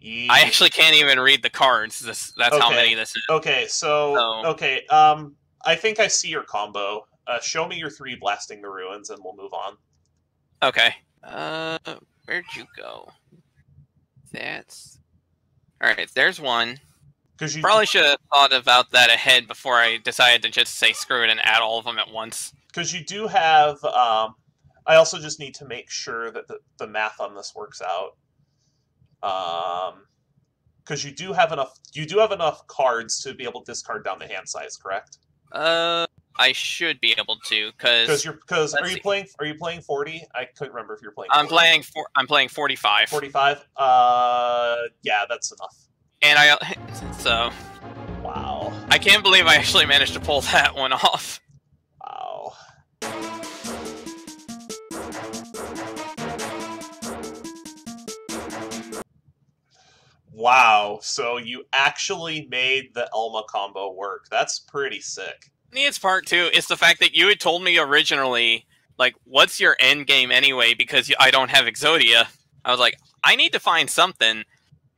Yeah. I actually can't even read the cards. That's how many this is. Okay, okay. I think I see your combo. Show me your 3 Blasting the Ruins, and we'll move on. Okay. Where'd you go? That's... Alright, there's one. You probably should have thought about that ahead before I decided to just say screw it and add all of them at once. Because you do have... I also just need to make sure that the math on this works out. Because you do have enough cards to be able to discard down the hand size, correct? I should be able to, because are you playing 40? I couldn't remember if you're playing 40. I'm playing 45. 45? Yeah, that's enough. And so wow. I can't believe I actually managed to pull that one off. Wow. Wow, so you actually made the Elma combo work. That's pretty sick. It's part 2. It's the fact that you had told me originally, like, what's your end game anyway, because I don't have Exodia. I was like, I need to find something.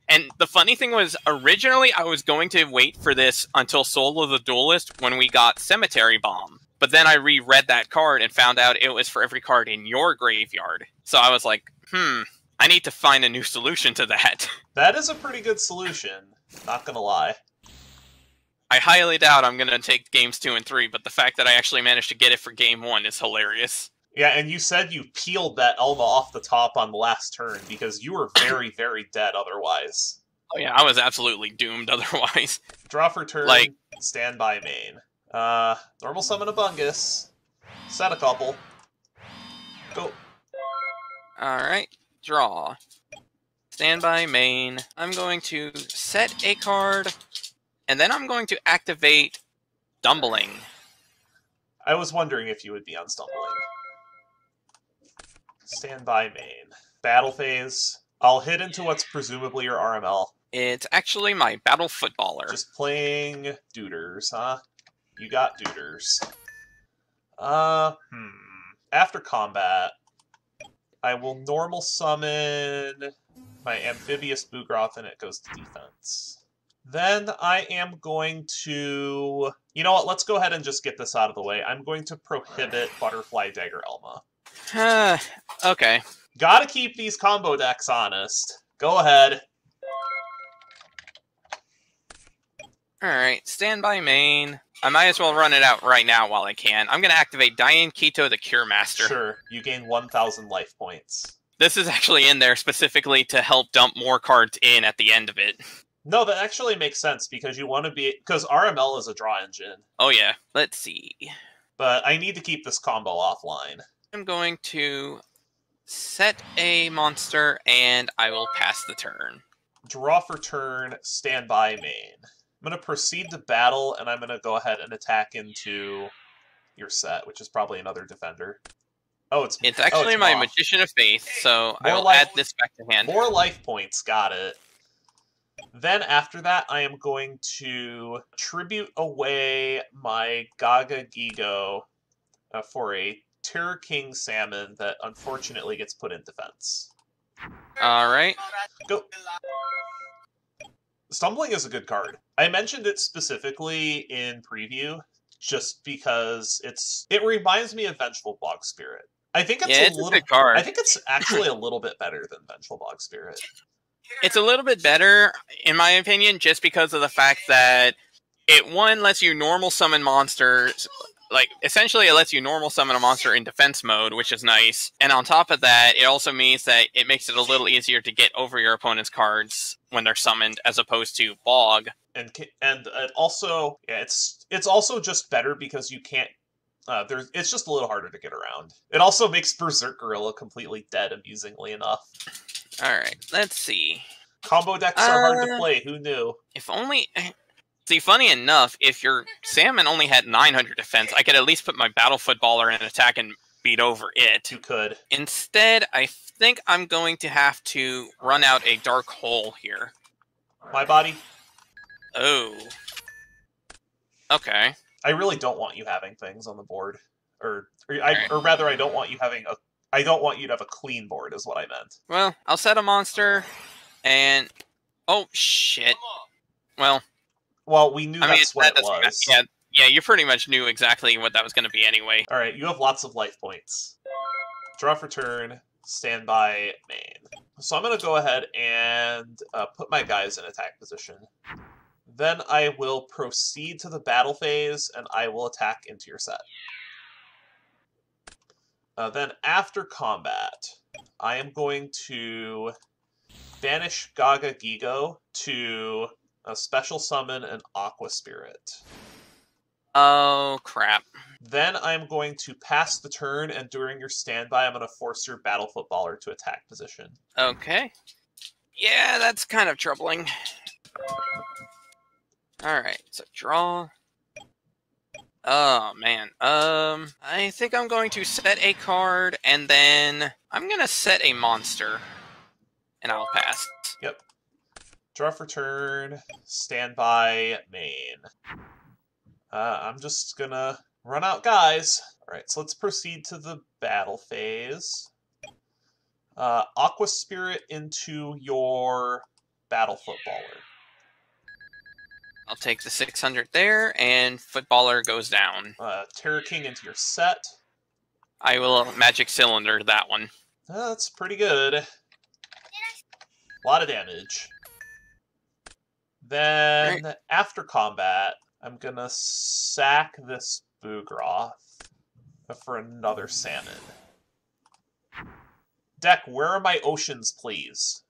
And the funny thing was, originally I was going to wait for this until Soul of the Duelist when we got Cemetery Bomb. But then I reread that card and found out it was for every card in your graveyard. So I was like, I need to find a new solution to that. That is a pretty good solution, not gonna lie. I highly doubt I'm going to take games 2 and 3, but the fact that I actually managed to get it for game 1 is hilarious. Yeah, and you said you peeled that Elma off the top on the last turn, because you were very, very dead otherwise. Oh yeah, I was absolutely doomed otherwise. Draw for turn, Like, stand by main. Normal summon a Bungus. Set a couple. Go. alright, draw. Stand by main. I'm going to set a card, and then I'm going to activate Stumbling. I was wondering if you would be on Stumbling. Stand by main. Battle phase. I'll hit into what's presumably your RML. It's actually my Battle Footballer. Just playing Duders, huh? You got Duders. After combat, I will normal summon my Amphibious Boogroth and it goes to defense. Then I am going to... You know what, let's go ahead and just get this out of the way. I'm going to prohibit Butterfly Dagger Elma. Okay. Gotta keep these combo decks honest. Go ahead. Alright, stand by main. I might as well run it out right now while I can. I'm going to activate Diane Keto, the Cure Master. Sure, you gain 1,000 life points. This is actually in there specifically to help dump more cards in at the end of it. No, that actually makes sense, because you want to be... Because RML is a draw engine. Oh yeah, let's see. But I need to keep this combo offline. I'm going to set a monster, and I will pass the turn. Draw for turn, stand by main. I'm going to proceed to battle, and I'm going to go ahead and attack into your set, which is probably another defender. Oh, it's actually my Moth. Magician of Faith, so I will life, add this back to hand. More life points, got it. Then after that, I am going to tribute away my Gaga Gigo for a Terror King Salmon that unfortunately gets put in defense. Alright. Go. Stumbling is a good card. I mentioned it specifically in preview just because it reminds me of Vengeful Bog Spirit. I think it's a good card. I think it's actually a little bit better than Vengeful Bog Spirit. It's a little bit better, in my opinion, just because of the fact that it, one, lets you normal summon monsters. Like, essentially, it lets you normal summon a monster in defense mode, which is nice. And on top of that, it also means that it makes it a little easier to get over your opponent's cards when they're summoned, as opposed to Bog. And it also, yeah, it's also just better because you can't. It's just a little harder to get around. It also makes Berserk Gorilla completely dead, amusingly enough. Alright, let's see. Combo decks are hard to play, who knew? If only... See, funny enough, if your Salmon only had 900 defense, I could at least put my Battle Footballer in attack and beat over it. You could. Instead, I think I'm going to have to run out a Dark Hole here. My body? Oh. Okay. I really don't want you having things on the board. Or rather, I don't want you having I don't want you to have a clean board, is what I meant. Well, I'll set a monster, and... Oh, shit. Well, we knew that's what it was. Yeah, you pretty much knew exactly what that was going to be anyway. Alright, you have lots of life points. Draw for turn, stand by main. So I'm going to go ahead and put my guys in attack position. Then I will proceed to the battle phase, and I will attack into your set. Then after combat, I am going to banish Gaga Gigo to special summon an Aqua Spirit. Oh, crap. Then I'm going to pass the turn, and during your standby, I'm going to force your Battle Footballer to attack position. Okay. Yeah, that's kind of troubling. Alright, so draw. Oh, man. I think I'm going to set a card, and then I'm going to set a monster. And I'll pass. Yep. Draw for turn, stand by, main. I'm just gonna run out guys. Alright, so let's proceed to the battle phase. Aqua Spirit into your Battle Footballer. I'll take the 600 there, and Footballer goes down. Terror King into your set. I will Magic Cylinder that one. That's pretty good. A lot of damage. Then, after combat, I'm gonna sack this Boogroth for another salmon. Deck, where are my oceans, please?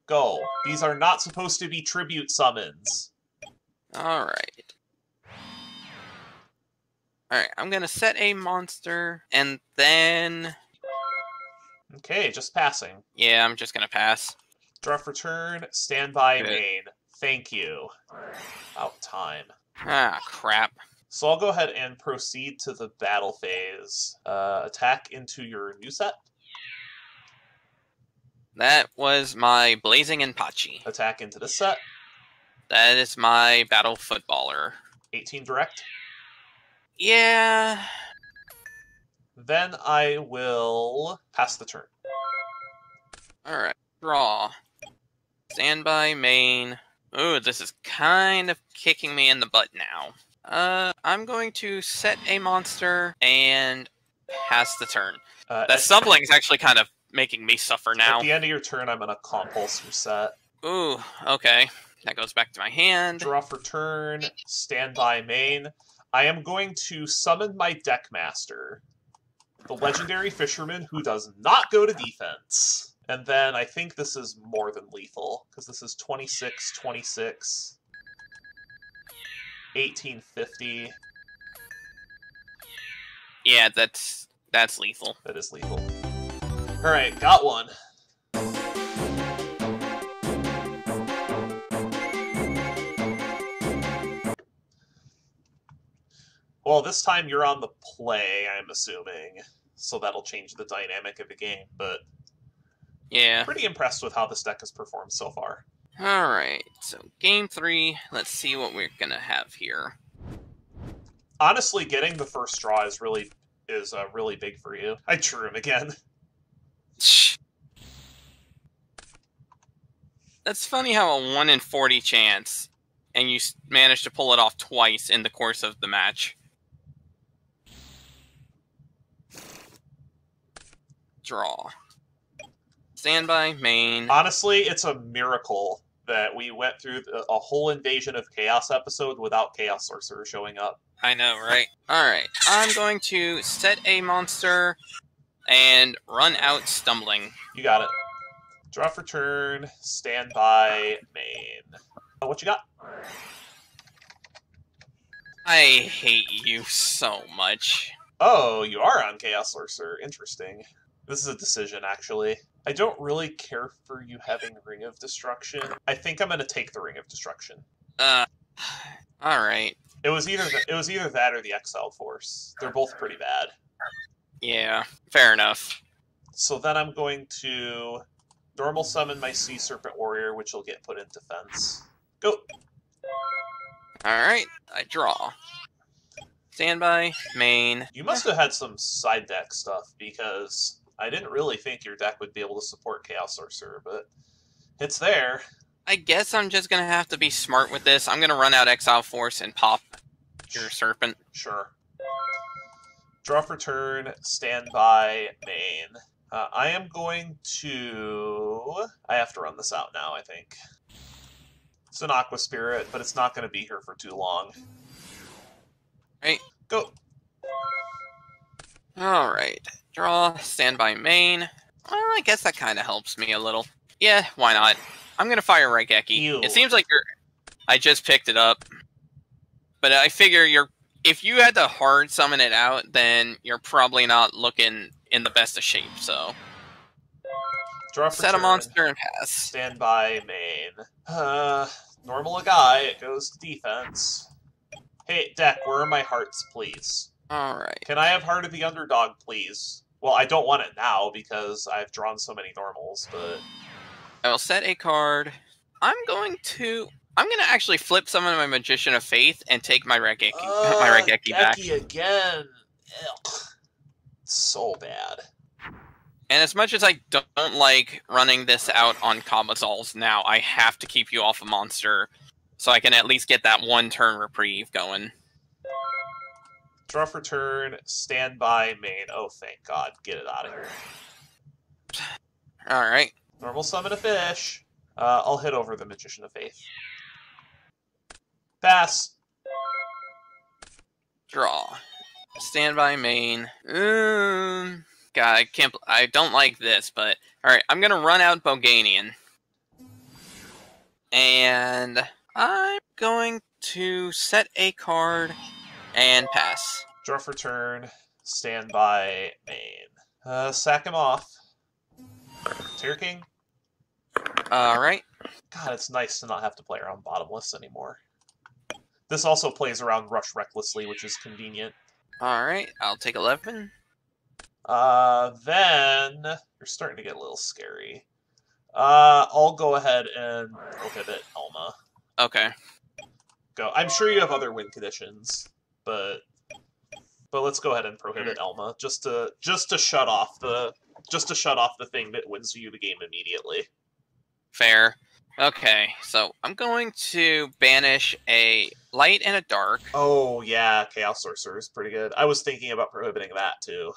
Go. These are not supposed to be tribute summons. Alright. Alright, I'm gonna set a monster, and then... Okay, just passing. Yeah, I'm just gonna pass. Draw for turn, standby Good. main. Thank you. About time. Ah, crap. So I'll go ahead and proceed to the battle phase. Attack into your new set. That was my Blazing Enpachi. Attack into this set. That is my Battle Footballer. 18 direct. Yeah. Then I will pass the turn. Alright, draw. Standby, main. Ooh, this is kind of kicking me in the butt now. I'm going to set a monster and pass the turn. That stumbling is actually kind of making me suffer now. At the end of your turn, I'm going to compulse your set. Ooh, okay. That goes back to my hand. Draw for turn, standby main. I am going to summon my Deckmaster, the legendary fisherman who does not go to defense. And then I think this is more than lethal, because this is 26, 26, 1850. Yeah, that's lethal. That is lethal. Alright, got one. Well, this time you're on the play, I'm assuming. So that'll change the dynamic of the game, but... Yeah. Pretty impressed with how this deck has performed so far. Alright, so game 3, let's see what we're gonna have here. Honestly, getting the first draw is really big for you. I drew him again. That's funny how a 1 in 40 chance, and you managed to pull it off twice in the course of the match. Draw. Standby, main. Honestly, it's a miracle that we went through a whole Invasion of Chaos episode without Chaos Sorcerer showing up. I know, right? Alright, I'm going to set a monster and run out Stumbling. You got it. Draw for turn, standby, main. What you got? I hate you so much. Oh, you are on Chaos Sorcerer. Interesting. This is a decision, actually. I don't really care for you having Ring of Destruction. I think I'm going to take the Ring of Destruction. Alright. It was either that or the Exiled Force. They're both pretty bad. Yeah, fair enough. So then I'm going to normal summon my Sea Serpent Warrior, which will get put in defense. Go! Alright, I draw. Standby, main. You must have had some side deck stuff, because I didn't really think your deck would be able to support Chaos Sorcerer, but it's there. I guess I'm just gonna have to be smart with this. I'm gonna run out Exile Force and pop your Serpent. Sure. Draw for turn, standby, main. I am going to... I have to run this out now, I think. It's an Aqua Spirit, but it's not going to be here for too long. Right. Go! Alright. Draw, standby, main. Well, I guess that kind of helps me a little. Yeah, why not? I'm gonna fire Raigeki. Ew. It seems like you're... I just picked it up. But I figure if you had to hard summon it out, then you're probably not looking in the best of shape, so... Draw for Set turn, a monster and pass. standby, main. Normal a guy, it goes to defense. Hey, deck, where are my hearts, please? Alright. Can I have Heart of the Underdog, please? Well, I don't want it now, because I've drawn so many normals, but... I will set a card. I'm gonna actually flip some of my Magician of Faith and take my Raigeki, back. Again. Ugh. So bad. And as much as I don't like running this out on Kabazals now, I have to keep you off a monster so I can at least get that one turn reprieve going. Draw for turn, standby, main. Oh, thank God. Get it out of here. Alright. Normal summon a fish. I'll hit over the Magician of Faith. Pass. Draw. Standby main. God, I can't. I don't like this, but all right. I'm gonna run out Boganian, and I'm going to set a card and pass. Draw for turn. Standby main. Sack him off. Tear King. All right. God, it's nice to not have to play around bottomless anymore. This also plays around Rush Recklessly, which is convenient. All right. I'll take 11. Then you're starting to get a little scary. I'll go ahead and prohibit Elma. Okay. Go. I'm sure you have other win conditions, but let's go ahead and prohibit Elma just to shut off the thing that wins you the game immediately. Fair. Okay, so I'm going to banish a light and a dark. Oh yeah, Chaos Sorcerer is pretty good. I was thinking about prohibiting that too.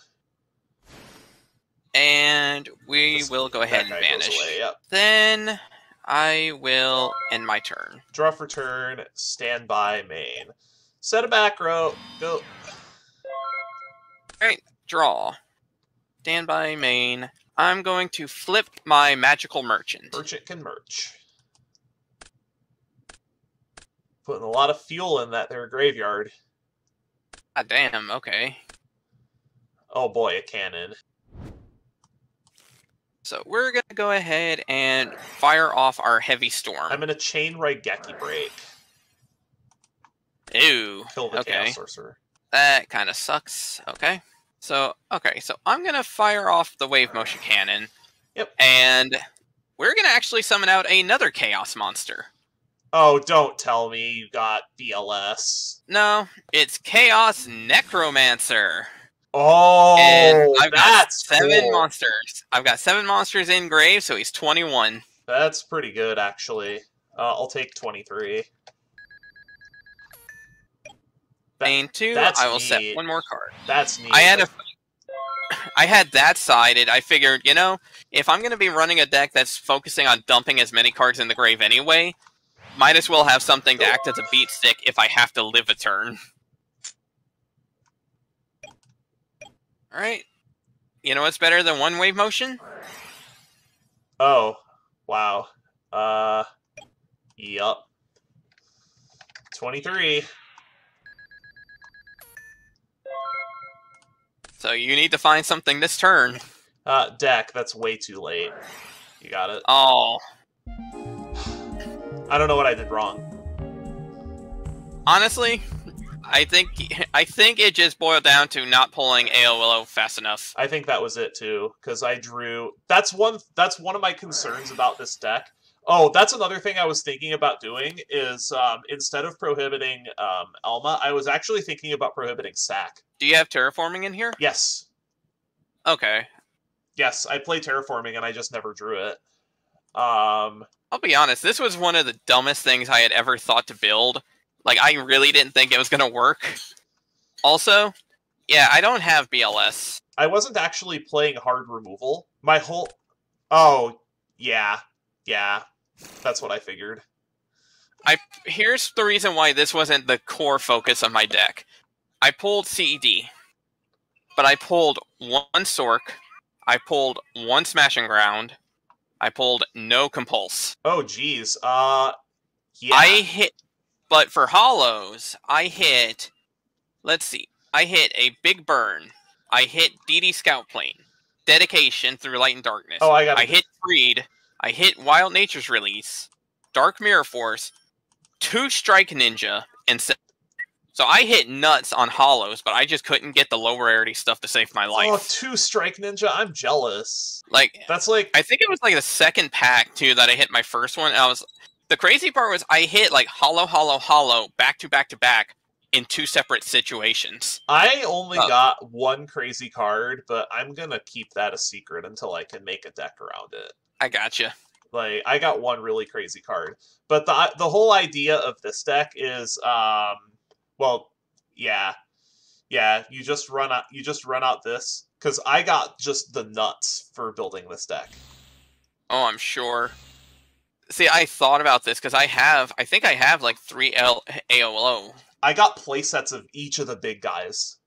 And we will go ahead and banish. Away, yep. Then I will end my turn. Draw for turn, standby main. Set a back row, go. Alright, draw. Standby main. I'm going to flip my Magical Merchant. Merchant can merch. Putting a lot of fuel in that there graveyard. Ah, damn, okay. Oh boy, a cannon. So we're going to go ahead and fire off our Heavy Storm. I'm going to chain Raigeki Break. Ew. Kill the okay. Chaos Sorcerer. That kind of sucks. Okay. So I'm going to fire off the Wave Motion Cannon. Yep. And we're going to actually summon out another Chaos Monster. Oh, don't tell me you got BLS. No, it's Chaos Necromancer. Oh, and I've got that's 7 cool. monsters. I've got 7 monsters in grave, so he's 21. That's pretty good, actually. I'll take 23. Main 2, that's I will neat. set 1 more card. That's neat. I had that sided. I figured, you know, if I'm going to be running a deck that's focusing on dumping as many cards in the grave anyway, might as well have something to act as a beat stick if I have to live a turn. Alright. You know what's better than 1 Wave Motion? Oh, wow. Yup. 23. So you need to find something this turn. Deck, that's way too late. You got it. Oh. I don't know what I did wrong. Honestly, I think it just boiled down to not pulling AOLO fast enough. I think that was it too, because I drew. That's one of my concerns about this deck. Oh, that's another thing I was thinking about doing is instead of prohibiting Elma, I was actually thinking about prohibiting Sack. Do you have terraforming in here? Yes. Okay. Yes, I play terraforming and I just never drew it. I'll be honest, this was one of the dumbest things I had ever thought to build. Like, I really didn't think it was going to work. Also, yeah, I don't have BLS. I wasn't actually playing hard removal. My whole... Oh, yeah. Yeah. That's what I figured. Here's the reason why this wasn't the core focus of my deck. I pulled CED, but I pulled 1 Sork, I pulled 1 Smash and Ground, I pulled no Compulse. Oh, geez. Yeah. I hit... But for hollows, I hit... Let's see. I hit a Big Burn. I hit DD Scout Plane. Dedication through Light and Darkness. Oh, I hit Freed. I hit Wild Nature's Release. Dark Mirror Force. 2 Strike Ninja. And so I hit nuts on hollows, but I just couldn't get the low rarity stuff to save my life. Oh, 2 Strike Ninja? I'm jealous. Like, that's like... I think it was like the second pack, too, that I hit my first one. And the crazy part was I hit like hollow, hollow, hollow, back to back to back in 2 separate situations. I only got 1 crazy card, but I'm gonna keep that a secret until I can make a deck around it. I gotcha. Like, I got 1 really crazy card. But the whole idea of this deck is, well, yeah. Yeah, you just run out this, because I got just the nuts for building this deck. Oh, I'm sure. See, I thought about this because I think I have like 3 AOO. I got playsets of each of the big guys.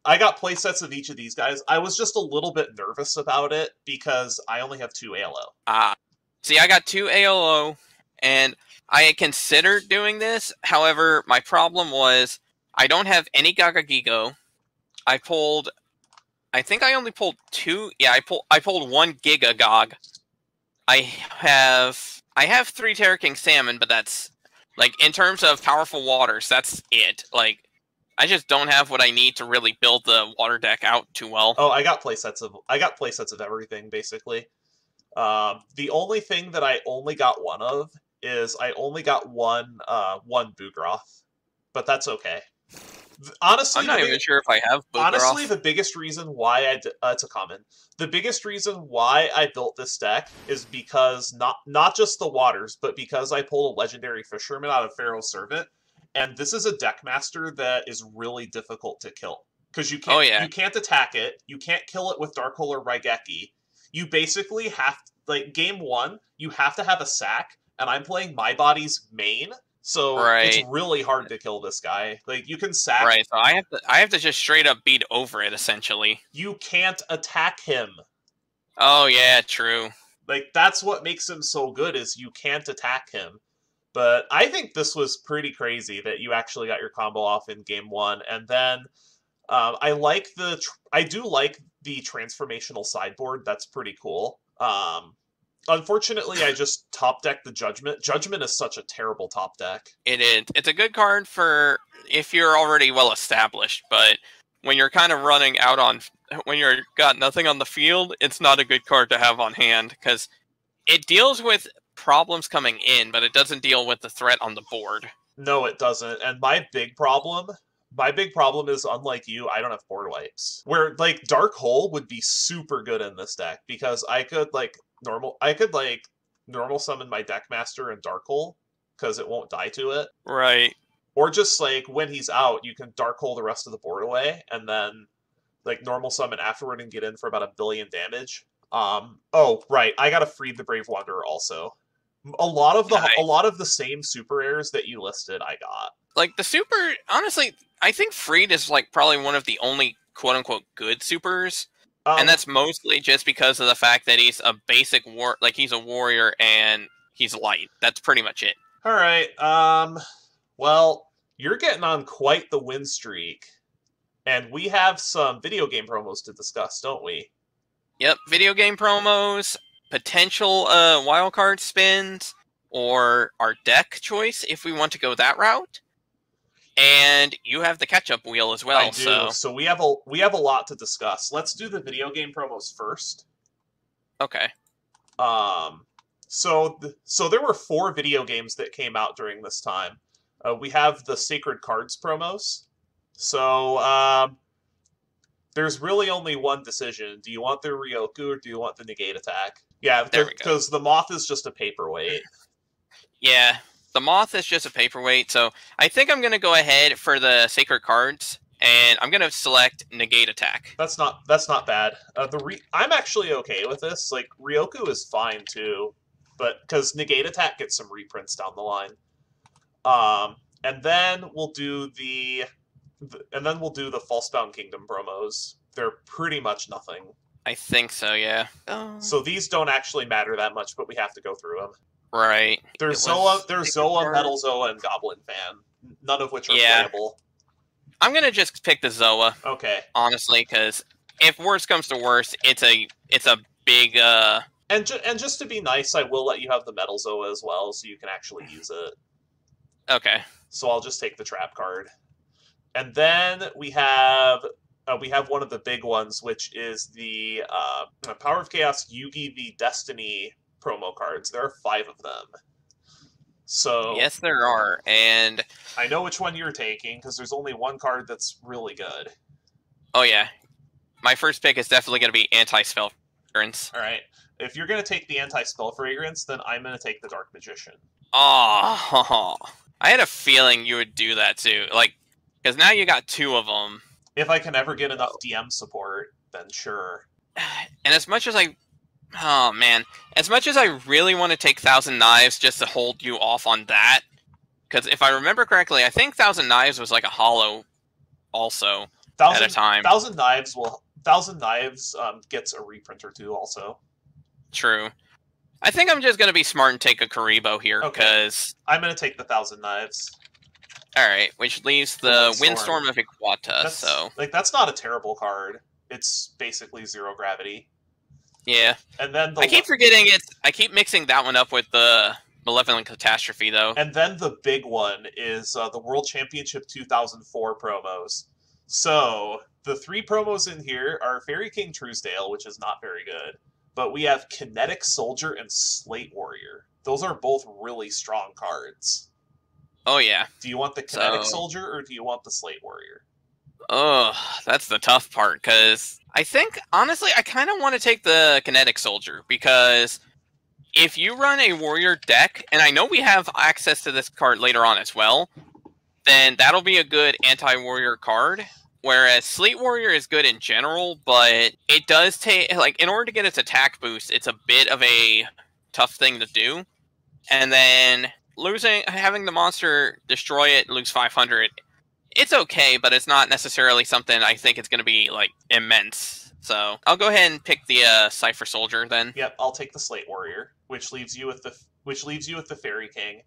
I got playsets of each of these guys. I was just a little bit nervous about it because I only have 2 ALO. See, I got 2 AOO, and I had considered doing this. However, my problem was I don't have any Gaga Gigo. I think I only pulled 2. Yeah, I pulled 1 Giga Gog. I have 3 Terra King Salmon, but that's, like, in terms of powerful waters, that's it. Like, I just don't have what I need to really build the water deck out too well. Oh, I got playsets of everything, basically. The only thing that I only got one of is I only got one Boogroth, but that's okay. Honestly, I'm not even sure if I have Boogroth. Honestly, the biggest reason why it's a common. The biggest reason why I built this deck is because not just the waters, but because I pulled a legendary fisherman out of Pharaoh's Servant, and this is a deck master that is really difficult to kill because you can't attack it, you can't kill it with Dark Hole or Raigeki. You basically have, like, game 1, you have to have a sack, and I'm playing My Body's main. So it's really hard to kill this guy. Like, you can sack. Right, so I have to just straight up beat over it, essentially. You can't attack him. Oh yeah, true. Like, that's what makes him so good, is you can't attack him. But I think this was pretty crazy that you actually got your combo off in game 1, and then I do like the transformational sideboard. That's pretty cool. Unfortunately, I just top decked the Judgment. Judgment is such a terrible top deck. It is. It's a good card for if you're already well established, but when you're kind of running out on, when you're got nothing on the field, it's not a good card to have on hand because it deals with problems coming in, but it doesn't deal with the threat on the board. No, it doesn't. And my big problem is, unlike you, I don't have board wipes. Where, like, Dark Hole would be super good in this deck because I could normal summon my Deckmaster and Dark Hole because it won't die to it. Right. Or just, like, when he's out, you can Dark Hole the rest of the board away and then, like, normal summon afterward and get in for about 1 billion damage. Oh, right. I gotta Freed the Brave Wanderer also. A lot of the same super rares that you listed, I got. Like, the super, honestly, I think Freed is, like, probably one of the only quote-unquote good supers. And that's mostly just because of the fact that he's a basic he's a warrior and he's light. That's pretty much it. Alright, well, you're getting on quite the win streak. And we have some video game promos to discuss, don't we? Yep, video game promos, potential wildcard spins, or our deck choice if we want to go that route. And you have the catch-up wheel as well. I do. So we have a lot to discuss. Let's do the video game promos first. Okay. So there were 4 video games that came out during this time. We have the Sacred Cards promos. So there's really only one decision. Do you want the Ryoku or do you want the Negate Attack? Yeah, because the Moth is just a paperweight. Yeah. The Moth is just a paperweight, so I think I'm going to go ahead for the Sacred Cards, and I'm going to select Negate Attack. That's not bad. I'm actually okay with this. Like, Ryoku is fine, too, but because Negate Attack gets some reprints down the line. And then we'll do the Falsebound Kingdom promos. They're pretty much nothing. I think so, yeah. So these don't actually matter that much, but we have to go through them. Right. There's Zoa, Metal Zoa, and Goblin Fan, none of which are playable. I'm going to just pick the Zoa. Okay. Honestly, because if worse comes to worse, it's a big... And just to be nice, I will let you have the Metal Zoa as well, so you can actually use it. Okay. So I'll just take the Trap card. And then we have one of the big ones, which is the Power of Chaos Yugi the Destiny promo cards. There are 5 of them. So yes, there are, and I know which one you're taking because there's only one card that's really good. Oh yeah, my first pick is definitely going to be Anti-Spell Fragrance. All right, if you're going to take the Anti-Spell Fragrance, then I'm going to take the Dark Magician. Oh, I had a feeling you would do that too, like because now you got 2 of them. If I can ever get enough DM support, then sure. And as much as I Oh, man. As much as I really want to take Thousand Knives just to hold you off on that, because if I remember correctly, I think Thousand Knives was like a holo also at a time. Thousand Knives gets a reprint or two also. True. I think I'm just going to be smart and take a Karibo here, because... I'm going to take the Thousand Knives. Alright, which leaves the Windstorm of Iquata, so... Like, that's not a terrible card. It's basically zero gravity. Yeah. And then I keep forgetting it. I keep mixing that one up with the Malevolent Catastrophe, though. And then the big one is the World Championship 2004 promos. So, the 3 promos in here are Fairy King Truesdale, which is not very good. But we have Kinetic Soldier and Slate Warrior. Those are both really strong cards. Oh, yeah. Do you want the Kinetic Soldier or do you want the Slate Warrior? Oh, that's the tough part, because I think, honestly, I kind of want to take the Kinetic Soldier, because if you run a Warrior deck, and I know we have access to this card later on as well, then that'll be a good anti-Warrior card. Whereas Slate Warrior is good in general, but it does take, like, in order to get its attack boost, it's a bit of a tough thing to do. And then having the monster destroy it, lose 500, it's okay, but it's not necessarily something I think it's going to be, like, immense. So I'll go ahead and pick the Cypher Soldier then. Yep, I'll take the Slate Warrior, which leaves you with the Fairy King.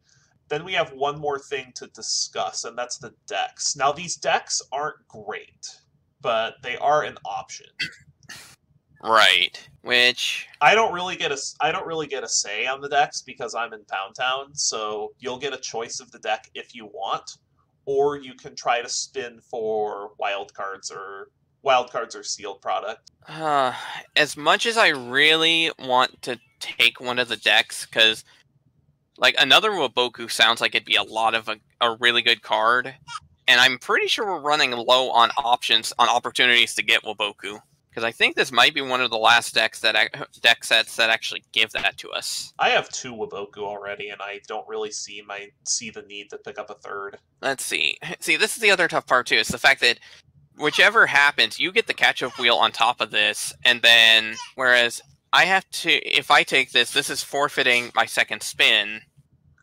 Then we have one more thing to discuss, and that's the decks. Now, these decks aren't great, but they are an option. Right. Which I don't really get a say on the decks because I'm in Pound Town, so you'll get a choice of the deck if you want, or you can try to spin for wildcards or sealed product. As much as I really want to take one of the decks, because like, another Waboku sounds like it'd be a lot of a really good card. And I'm pretty sure we're running low on opportunities to get Waboku. Because I think this might be one of the last deck sets that actually give that to us. I have 2 Waboku already, and I don't really see the need to pick up a third. Let's see. See, this is the other tough part, too. It's the fact that whichever happens, you get the catch-up wheel on top of this. And then, whereas I have to, if I take this, this is forfeiting my second spin.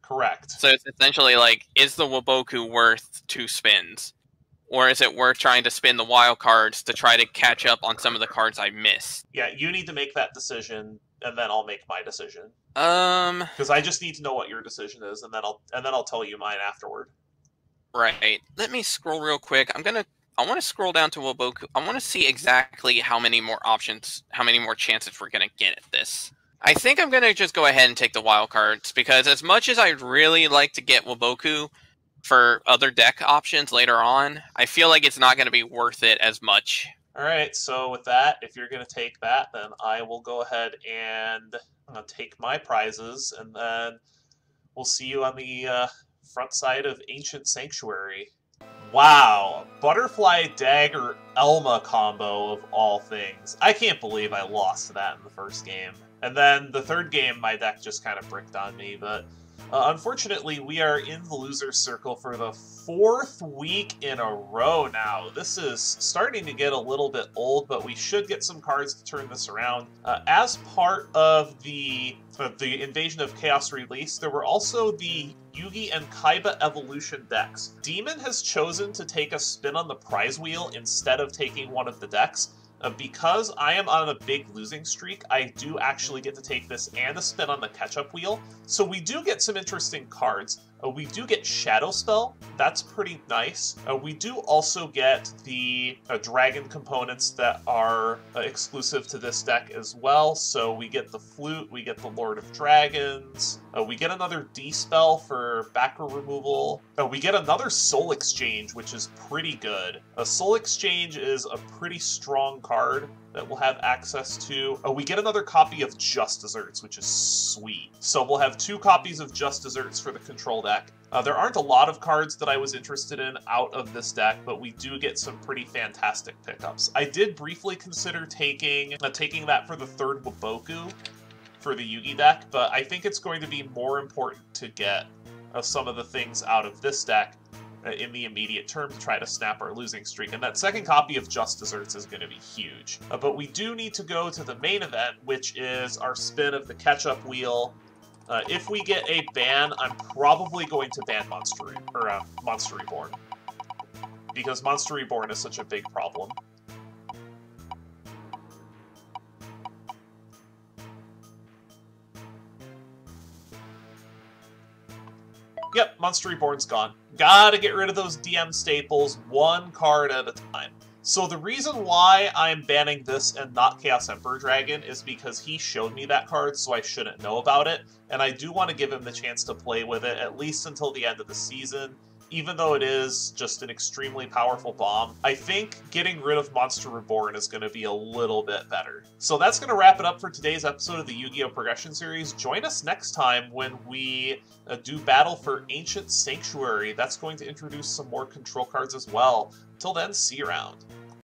Correct. So it's essentially like, is the Waboku worth 2 spins? Or is it worth trying to spin the wild cards to try to catch up on some of the cards I missed? Yeah, you need to make that decision, and then I'll make my decision. Because I just need to know what your decision is, and then I'll tell you mine afterward. Right. Let me scroll real quick. I want to scroll down to Waboku. I want to see exactly how many more options, how many more chances we're going to get at this. I think I'm going to just go ahead and take the wild cards, because as much as I'd really like to get Waboku for other deck options later on, I feel like it's not going to be worth it as much. Alright, so with that, if you're going to take that, then I will go ahead and take my prizes, and then we'll see you on the front side of Ancient Sanctuary. Wow, Butterfly Dagger Elma combo of all things. I can't believe I lost that in the first game. And then the third game, my deck just kind of bricked on me, but unfortunately, we are in the loser's circle for the 4th week in a row now. This is starting to get a little bit old, but we should get some cards to turn this around. As part of the Invasion of Chaos release, there were also the Yugi and Kaiba Evolution decks. Demon has chosen to take a spin on the prize wheel instead of taking one of the decks. Because I am on a big losing streak, I do actually get to take this and a spin on the catch-up wheel. So we do get some interesting cards. We do get Shadow Spell. That's pretty nice. We do also get the dragon components that are exclusive to this deck as well. So we get the Flute, we get the Lord of Dragons. We get another D-Spell for backer removal. We get another Soul Exchange, which is pretty good. A Soul Exchange is a pretty strong card that we'll have access to. We get another copy of Just Desserts, which is sweet. So we'll have 2 copies of Just Desserts for the control deck. There aren't a lot of cards that I was interested in out of this deck, but we do get some pretty fantastic pickups. I did briefly consider taking that for the 3rd Waboku for the Yugi deck, but I think it's going to be more important to get some of the things out of this deck in the immediate term to try to snap our losing streak. And that second copy of Just Desserts is going to be huge. But we do need to go to the main event, which is our spin of the catch-up wheel. If we get a ban, I'm probably going to ban Monster Reborn, because Monster Reborn is such a big problem. Yep, Monster Reborn's gone. Gotta get rid of those DM staples one card at a time. So the reason why I'm banning this and not Chaos Emperor Dragon is because he showed me that card, so I shouldn't know about it. And I do want to give him the chance to play with it, at least until the end of the season. Even though it is just an extremely powerful bomb, I think getting rid of Monster Reborn is going to be a little bit better. So that's going to wrap it up for today's episode of the Yu-Gi-Oh! Progression Series. Join us next time when we do Battle for Ancient Sanctuary. That's going to introduce some more control cards as well. Till then, see you around.